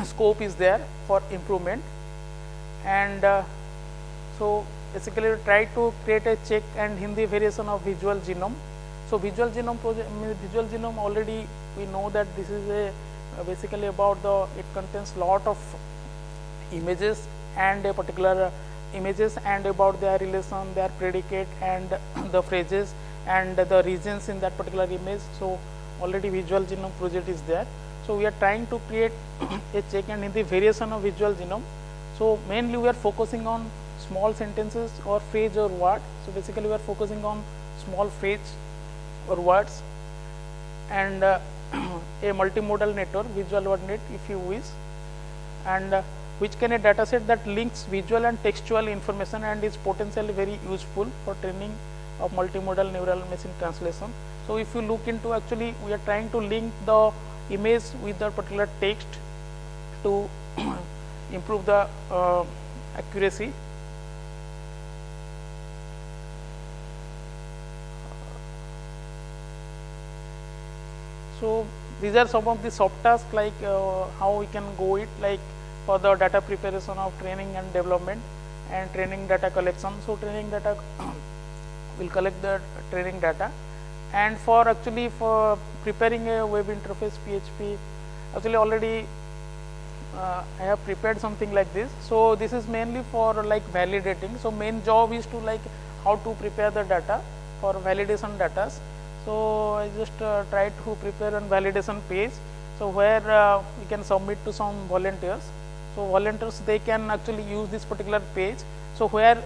scope is there for improvement. And so basically we try to create a Czech and Hindi variation of Visual Genome. So Visual Genome project, Visual Genome already we know that this is a basically about it contains lot of images and a particular images and about their relation, their predicate and the phrases and the regions in that particular image. So already Visual Genome project is there. So we are trying to create a Czech and Hindi variation of Visual Genome. So mainly we are focusing on small sentences or phrase or word. So basically we are focusing on small phrase or words and a multi-modal network, visual wordnet if you wish, and which can a dataset that links visual and textual information and is potentially very useful for training of multimodal neural machine translation. So if you look into, actually we are trying to link the image with the particular text to improve the accuracy. So these are some of the soft tasks, like how we can go it, like for the data preparation of training and development and training data collection. So training data will collect the training data, and for actually for preparing a web interface PHP, actually already I have prepared something like this. So this is mainly for like validating. So main job is to like how to prepare the data for validation data. So I just try to prepare a validation page. So where we can submit to some volunteers. So volunteers, they can actually use this particular page. So where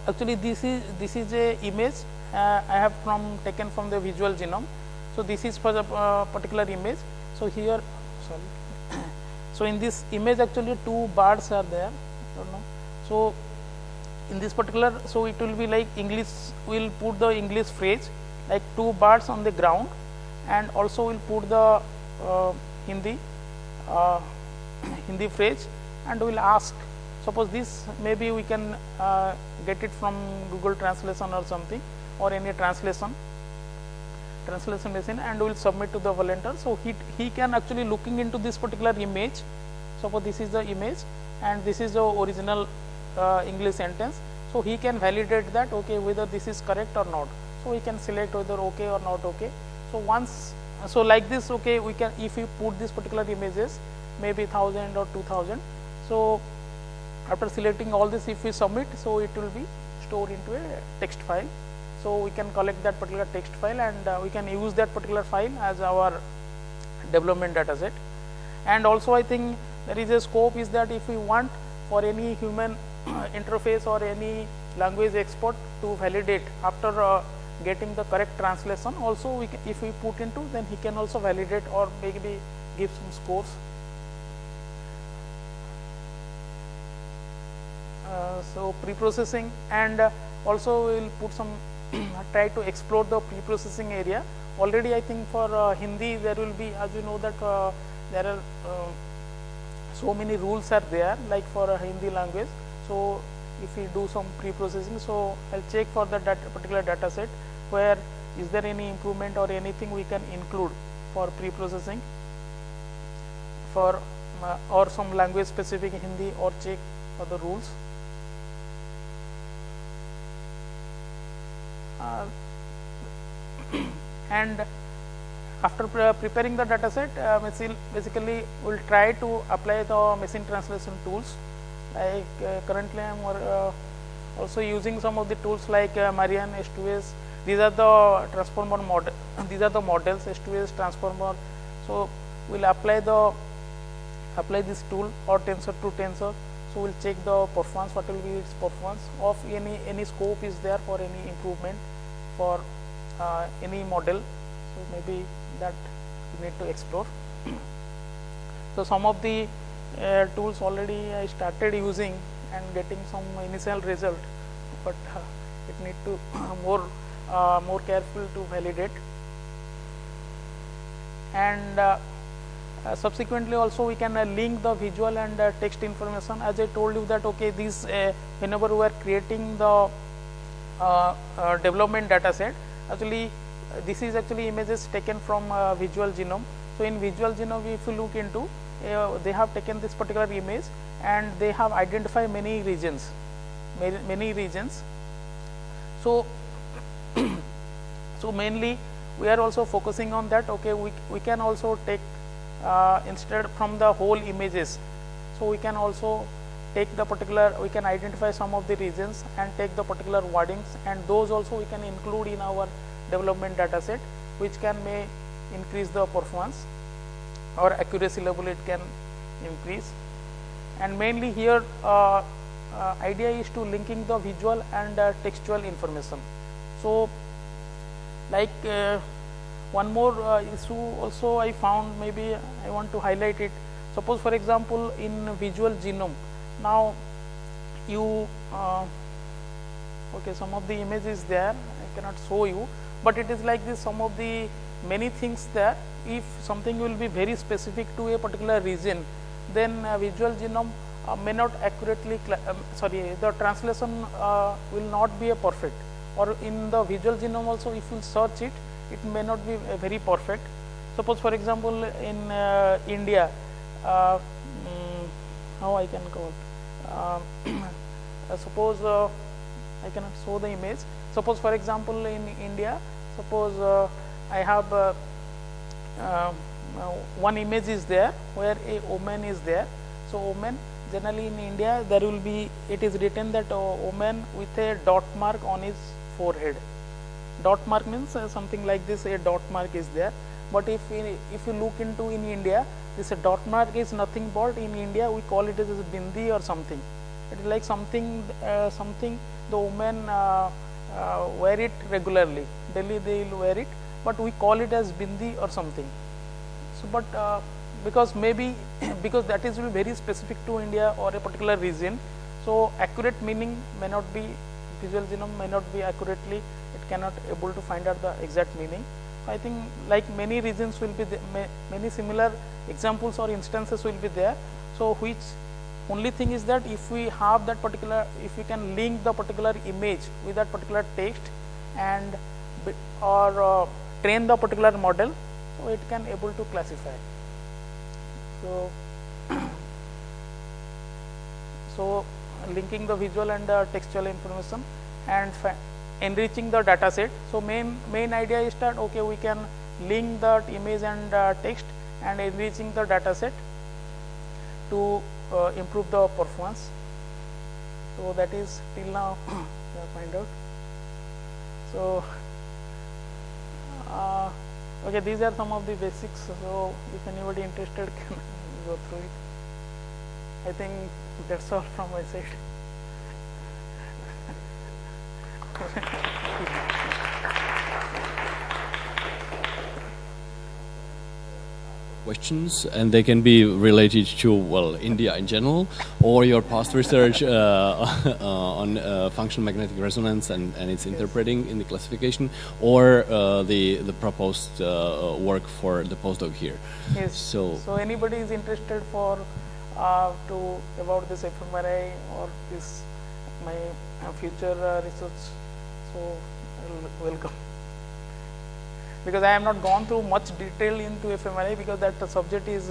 actually this is a image I have taken from the Visual Genome. So this is for the particular image. So here, sorry. So in this image actually two birds are there. Don't know. So in this particular, so it will be like English. We'll put the English phrase like two birds on the ground, and also we'll put the Hindi phrase, and we'll ask. Suppose this maybe we can get it from Google Translation or something, or any translation machine, and we will submit to the volunteer. So he can actually looking into this particular image. Suppose this is the image and this is the original English sentence. So he can validate that okay whether this is correct or not. So we can select whether okay or not okay. So once, so like this, okay, we can, if we put this particular images maybe 1000 or 2000. So after selecting all this, if we submit, so it will be stored into a text file. So we can collect that particular text file, and we can use that particular file as our development data set. And also I think there is a scope is that if we want for any human interface or any language expert to validate after getting the correct translation, also we can, if we put into, then he can also validate or maybe give some scores. So preprocessing, and also we will put some try to explore the preprocessing area. Already I think for Hindi there will be, as you know that there are so many rules are there like for a Hindi language. So if we do some preprocessing, so I'll check for the particular data set where is there any improvement or anything we can include for preprocessing for or some language specific Hindi or Czech for the rules. And after preparing the data set, basically we will try to apply the machine translation tools. Like currently I am also using some of the tools like Marian, S2S. These are the transformer model. These are the models, S2S, transformer. So we will apply this tool or tensor to tensor. So we will check the performance, what will be its performance of any scope is there for any improvement for any model. So maybe that we need to explore. So some of the tools already I started using and getting some initial result, but it need to more careful to validate. And subsequently also we can link the visual and text information. As I told you that okay, this whenever we are creating the development data set, actually this is actually images taken from Visual Genome. So in Visual Genome, if you look into, they have taken this particular image and they have identified many regions. So so mainly we are also focusing on that. Okay, we can also take instead from the whole images. So we can also take the particular, we can identify some of the regions and take the particular wordings, and those also we can include in our development data set, which may increase the performance or accuracy level, it can increase. And mainly here idea is to linking the visual and textual information. So like one more issue also I found, maybe I want to highlight it. Suppose for example in Visual Genome, now you okay, some of the image is there, I cannot show you, but it is like this, some of the many things there. If something will be very specific to a particular region, then Visual Genome may not accurately the translation will not be a perfect, or in the Visual Genome also if you search it, it may not be very perfect. Suppose for example in India, how I can call suppose I cannot show the image. Suppose for example in India, suppose I have one image is there where a woman is there. So woman, generally in India there will be, it is written that woman with a dot mark on his forehead. Dot mark means something like this, a dot mark is there. But if you look into in India, this dot mark is nothing but in India we call it as a bindi or something. It is like something the women wear it regularly. Daily they will wear it, but we call it as bindi or something. So, but because maybe because that is very specific to India or a particular region, so accurate meaning may not be, Visual Genome may not be accurately, it cannot able to find out the exact meaning. I think like many regions will be many similar examples or instances will be there. So which only thing is that if we have that particular, if we can link the particular image with that particular text and or train the particular model, so it can able to classify. So so linking the visual and textual information and enriching the data set. So main idea is that okay, we can link that image and text and enriching the data set to improve the performance. So that is till now find out. So okay, these are some of the basics. So if anybody interested can go through it. I think that's all from my side. Questions, and they can be related to, well, India in general, or your past research on functional magnetic resonance and its interpreting in the classification, or the proposed work for the postdoc here. Yes. So anybody is interested for about this FMRI or this my future research, so welcome. Because I have not gone through much detail into FMRI, because that the subject is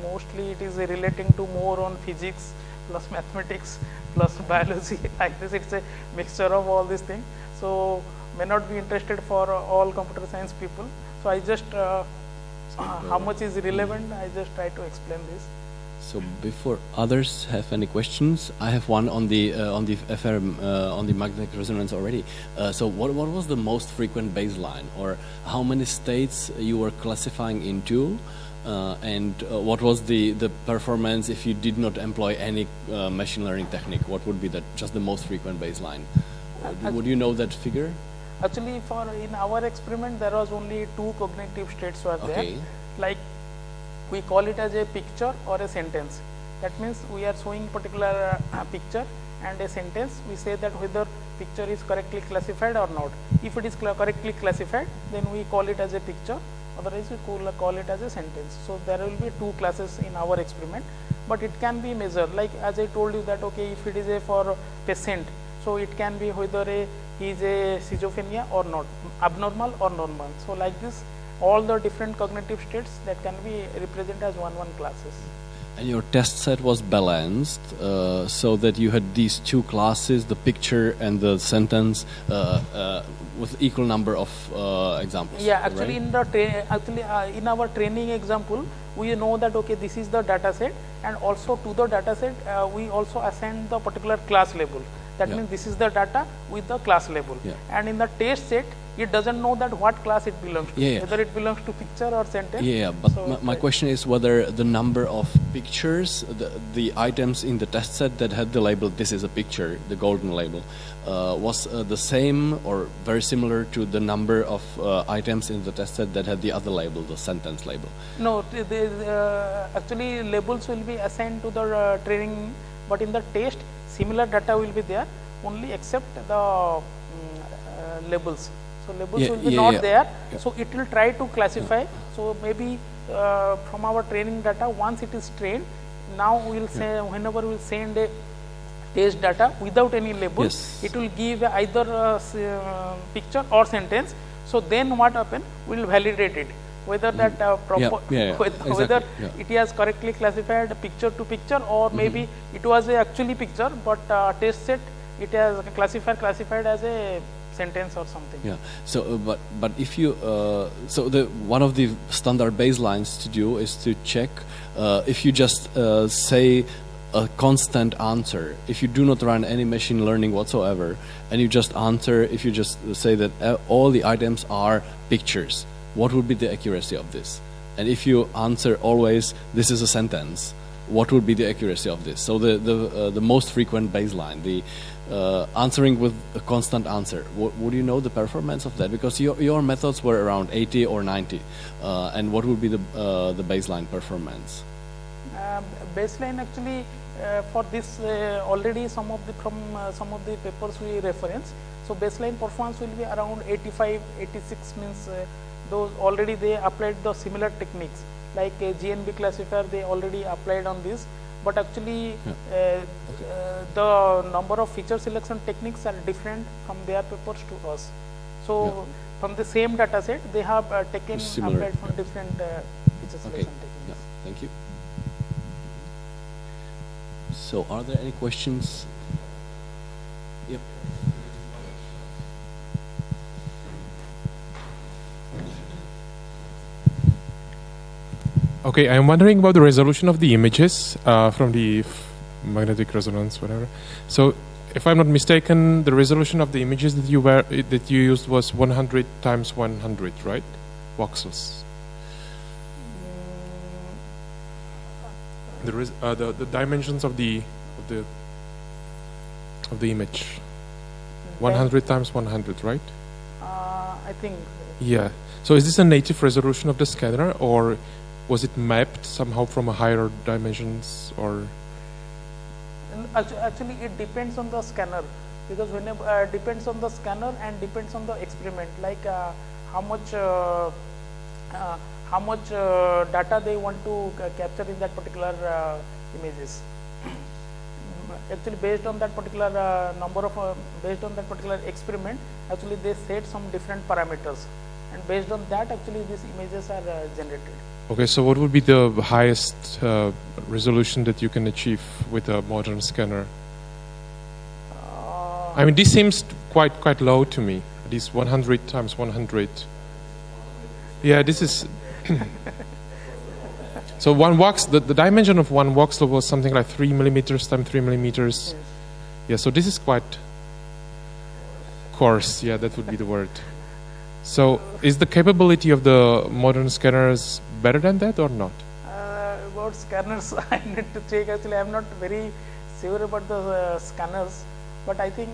mostly it is relating to more on physics plus mathematics plus biology. Like this, it's a mixture of all these things. So may not be interested for all computer science people. So I just how much is relevant, I just try to explain this. So before others have any questions, I have one on the FM on the magnetic resonance already. So what was the most frequent baseline, or how many states you were classifying into, and what was the performance if you did not employ any machine learning technique? What would be just the most frequent baseline? Would you know that figure? Actually, in our experiment, there was only 2 cognitive states were there. Like, we call it as a picture or a sentence. That means we are showing particular picture and a sentence. We say that whether picture is correctly classified or not. If it is correctly classified, then we call it as a picture. Otherwise, we call it as a sentence. So there will be 2 classes in our experiment, but it can be measured. Like as I told you that okay, if it is for patient, so it can be whether he is a schizophrenia or not, abnormal or normal. So like this, all the different cognitive states that can be represented as one classes. And your test set was balanced, so that you had these 2 classes, the picture and the sentence, with equal number of examples. Yeah, actually, right? In our training example, we know that okay, this is the data set, and also to the data set we also assign the particular class label. That means this is the data with the class label. And in the test set, it doesn't know that what class it belongs to, whether it belongs to picture or sentence. But so my question is whether the number of pictures, the items in the test set that had the label, this is a picture, the golden label, was the same or very similar to the number of items in the test set that had the other label, the sentence label? No, actually labels will be assigned to the training, but in the test, similar data will be there, only except the labels. So labels will be not there. So it will try to classify. So maybe from our training data, once it is trained, now we will say whenever we will send a test data without any labels, it will give either picture or sentence. So then what happen? We will validate it. Whether that whether it has correctly classified picture to picture, or maybe it was actually picture, but test set it has classified as a sentence or something. So but if you so one of the standard baselines to do is to check if you just say a constant answer, if you do not run any machine learning whatsoever, and you just answer, if you just say that all the items are pictures, what would be the accuracy of this? And if you answer always this is a sentence, what would be the accuracy of this? So the most frequent baseline, the answering with a constant answer, would you know the performance of that? Because your methods were around 80 or 90, and what would be the baseline performance? Baseline actually for this already some of the papers we reference. So baseline performance will be around 85, 86 means those already they applied the similar techniques like GNP classifier, they already applied on this, but actually the number of feature selection techniques are different from their papers to us. So from the same data set they have taken applied from different feature selection techniques. Thank you. So are there any questions? Yep. Okay, I'm wondering about the resolution of the images from the magnetic resonance, whatever. So if I'm not mistaken, the resolution of the images that you used was 100 times 100, right? Voxels. The dimensions of the image. 100 times 100, right? I think. Yeah. So is this a native resolution of the scanner, or was it mapped somehow from a higher dimensions, or? Actually, it depends on the scanner, because whenever depends on the scanner and depends on the experiment, like how much data they want to capture in that particular images. Actually, based on that particular based on that particular experiment, actually they set some different parameters, and based on that, actually these images are generated. Okay, so what would be the highest resolution that you can achieve with a modern scanner? I mean, this seems quite low to me. This 100 times 100. Yeah, this is. So one the dimension of one voxel was something like 3 millimeters times 3 millimeters. Yes. Yeah, so this is quite coarse. Yeah, that would be the word. So is the capability of the modern scanners better than that or not? About scanners, I need to check. Actually, I am not very sure about the scanners, but I think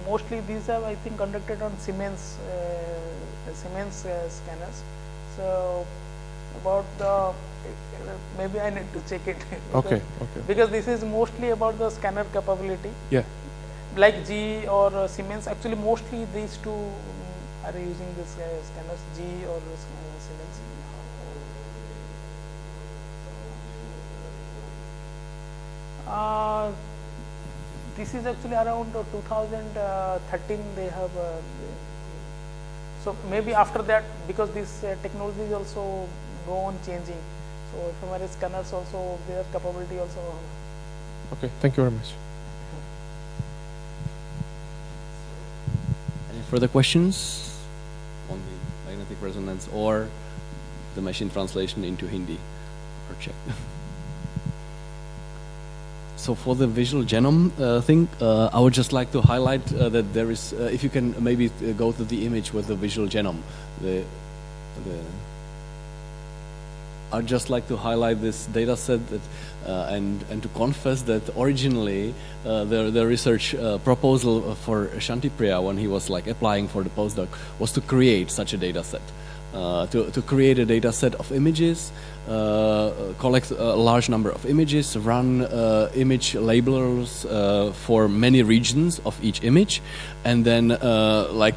mostly these are, I think, conducted on Siemens scanners. So about the maybe I need to check it. Okay. Because this is mostly about the scanner capability. Yeah. Like G or Siemens, actually mostly these two are using this scanners, G or Siemens. This is actually around 2013 they have. So maybe after that, because this technology is also go on changing. So FMRI scanners also, their capability also. Okay, thank you very much. Any further questions on the magnetic resonance or the machine translation into Hindi or Czech? So for the visual genome thing, I would just like to highlight that there is, if you can maybe go to the image with the visual genome, I'd just like to highlight this data set that, and to confess that originally the research proposal for Shantipriya when he was like applying for the postdoc was to create such a data set. To create a data set of images, collect a large number of images, run image labelers for many regions of each image, and then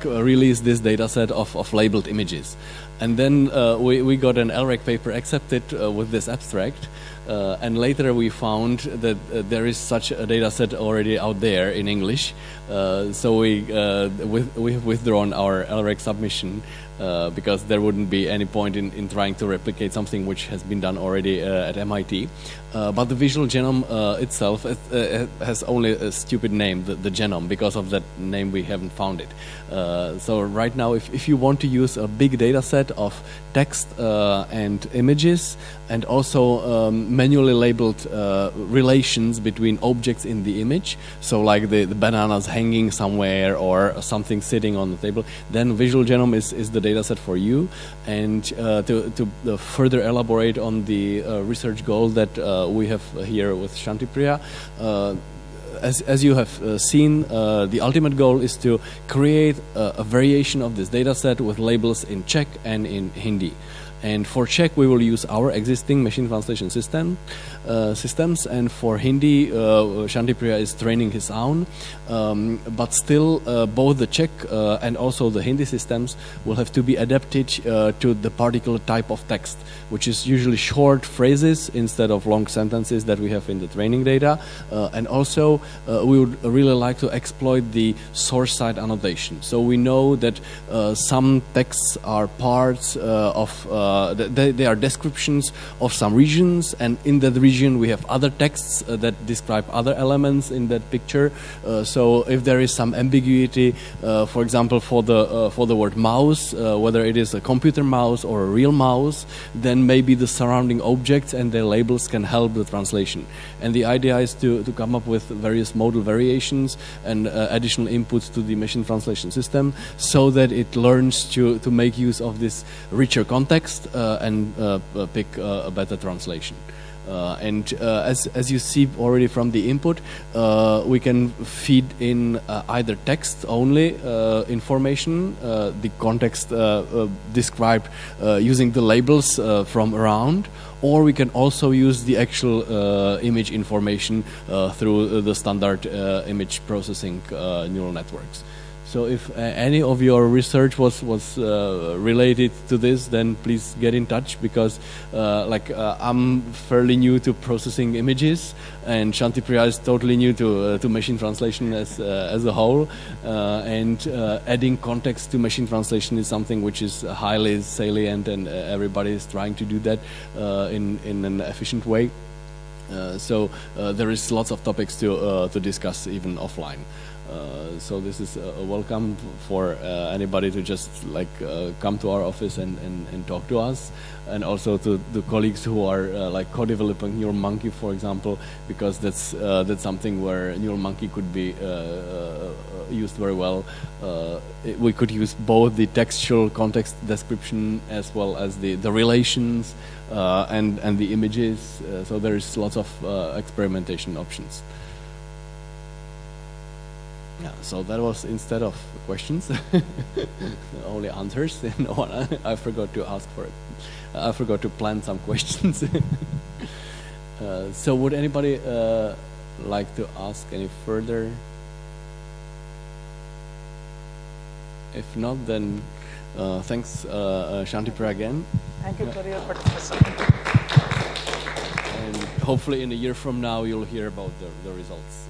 release this data set of labeled images. And then we got an LREC paper accepted with this abstract, and later we found that there is such a data set already out there in English. So we have withdrawn our LREC submission because there wouldn't be any point in trying to replicate something which has been done already at MIT. But the visual genome itself has only a stupid name, the genome. Because of that name, we haven't found it. So right now, if you want to use a big data set of text and images, and also manually labeled relations between objects in the image, so like the bananas hanging somewhere or something sitting on the table, then visual genome is the data set for you. And to further elaborate on the research goal that we have here with Shantipriya, as you have seen, the ultimate goal is to create a variation of this data set with labels in Czech and in Hindi. And for Czech, we will use our existing machine translation systems, and for Hindi, Shantipriya is training his own. But still, both the Czech and also the Hindi systems will have to be adapted to the particular type of text, which is usually short phrases instead of long sentences that we have in the training data. And also, we would really like to exploit the source side annotation. So we know that some texts are parts of they are descriptions of some regions, and in that region we have other texts that describe other elements in that picture. So if there is some ambiguity, for example, for the word mouse, whether it is a computer mouse or a real mouse, then maybe the surrounding objects and their labels can help the translation. And the idea is to come up with various modal variations and additional inputs to the machine translation system, so that it learns to make use of this richer context and pick a better translation. As you see already from the input, we can feed in either text only information, the context described using the labels from around, or we can also use the actual image information through the standard image processing neural networks. So if any of your research was related to this, then please get in touch, because I'm fairly new to processing images, and Shantipriya is totally new to machine translation as a whole, and adding context to machine translation is something which is highly salient, and everybody is trying to do that in an efficient way. So there is lots of topics to discuss even offline. So this is a welcome for anybody to just come to our office and talk to us, and also to the colleagues who are co-developing Neural Monkey, for example, because that's something where Neural Monkey could be used very well. We could use both the textual context description as well as the relations and the images. So there is lots of experimentation options. Yeah, so that was, instead of questions, only answers. I forgot to ask for it. I forgot to plan some questions. So would anybody like to ask any further? If not, then thanks, Shantipriya, again. Thank you for your participation. And hopefully in a year from now, you'll hear about the results.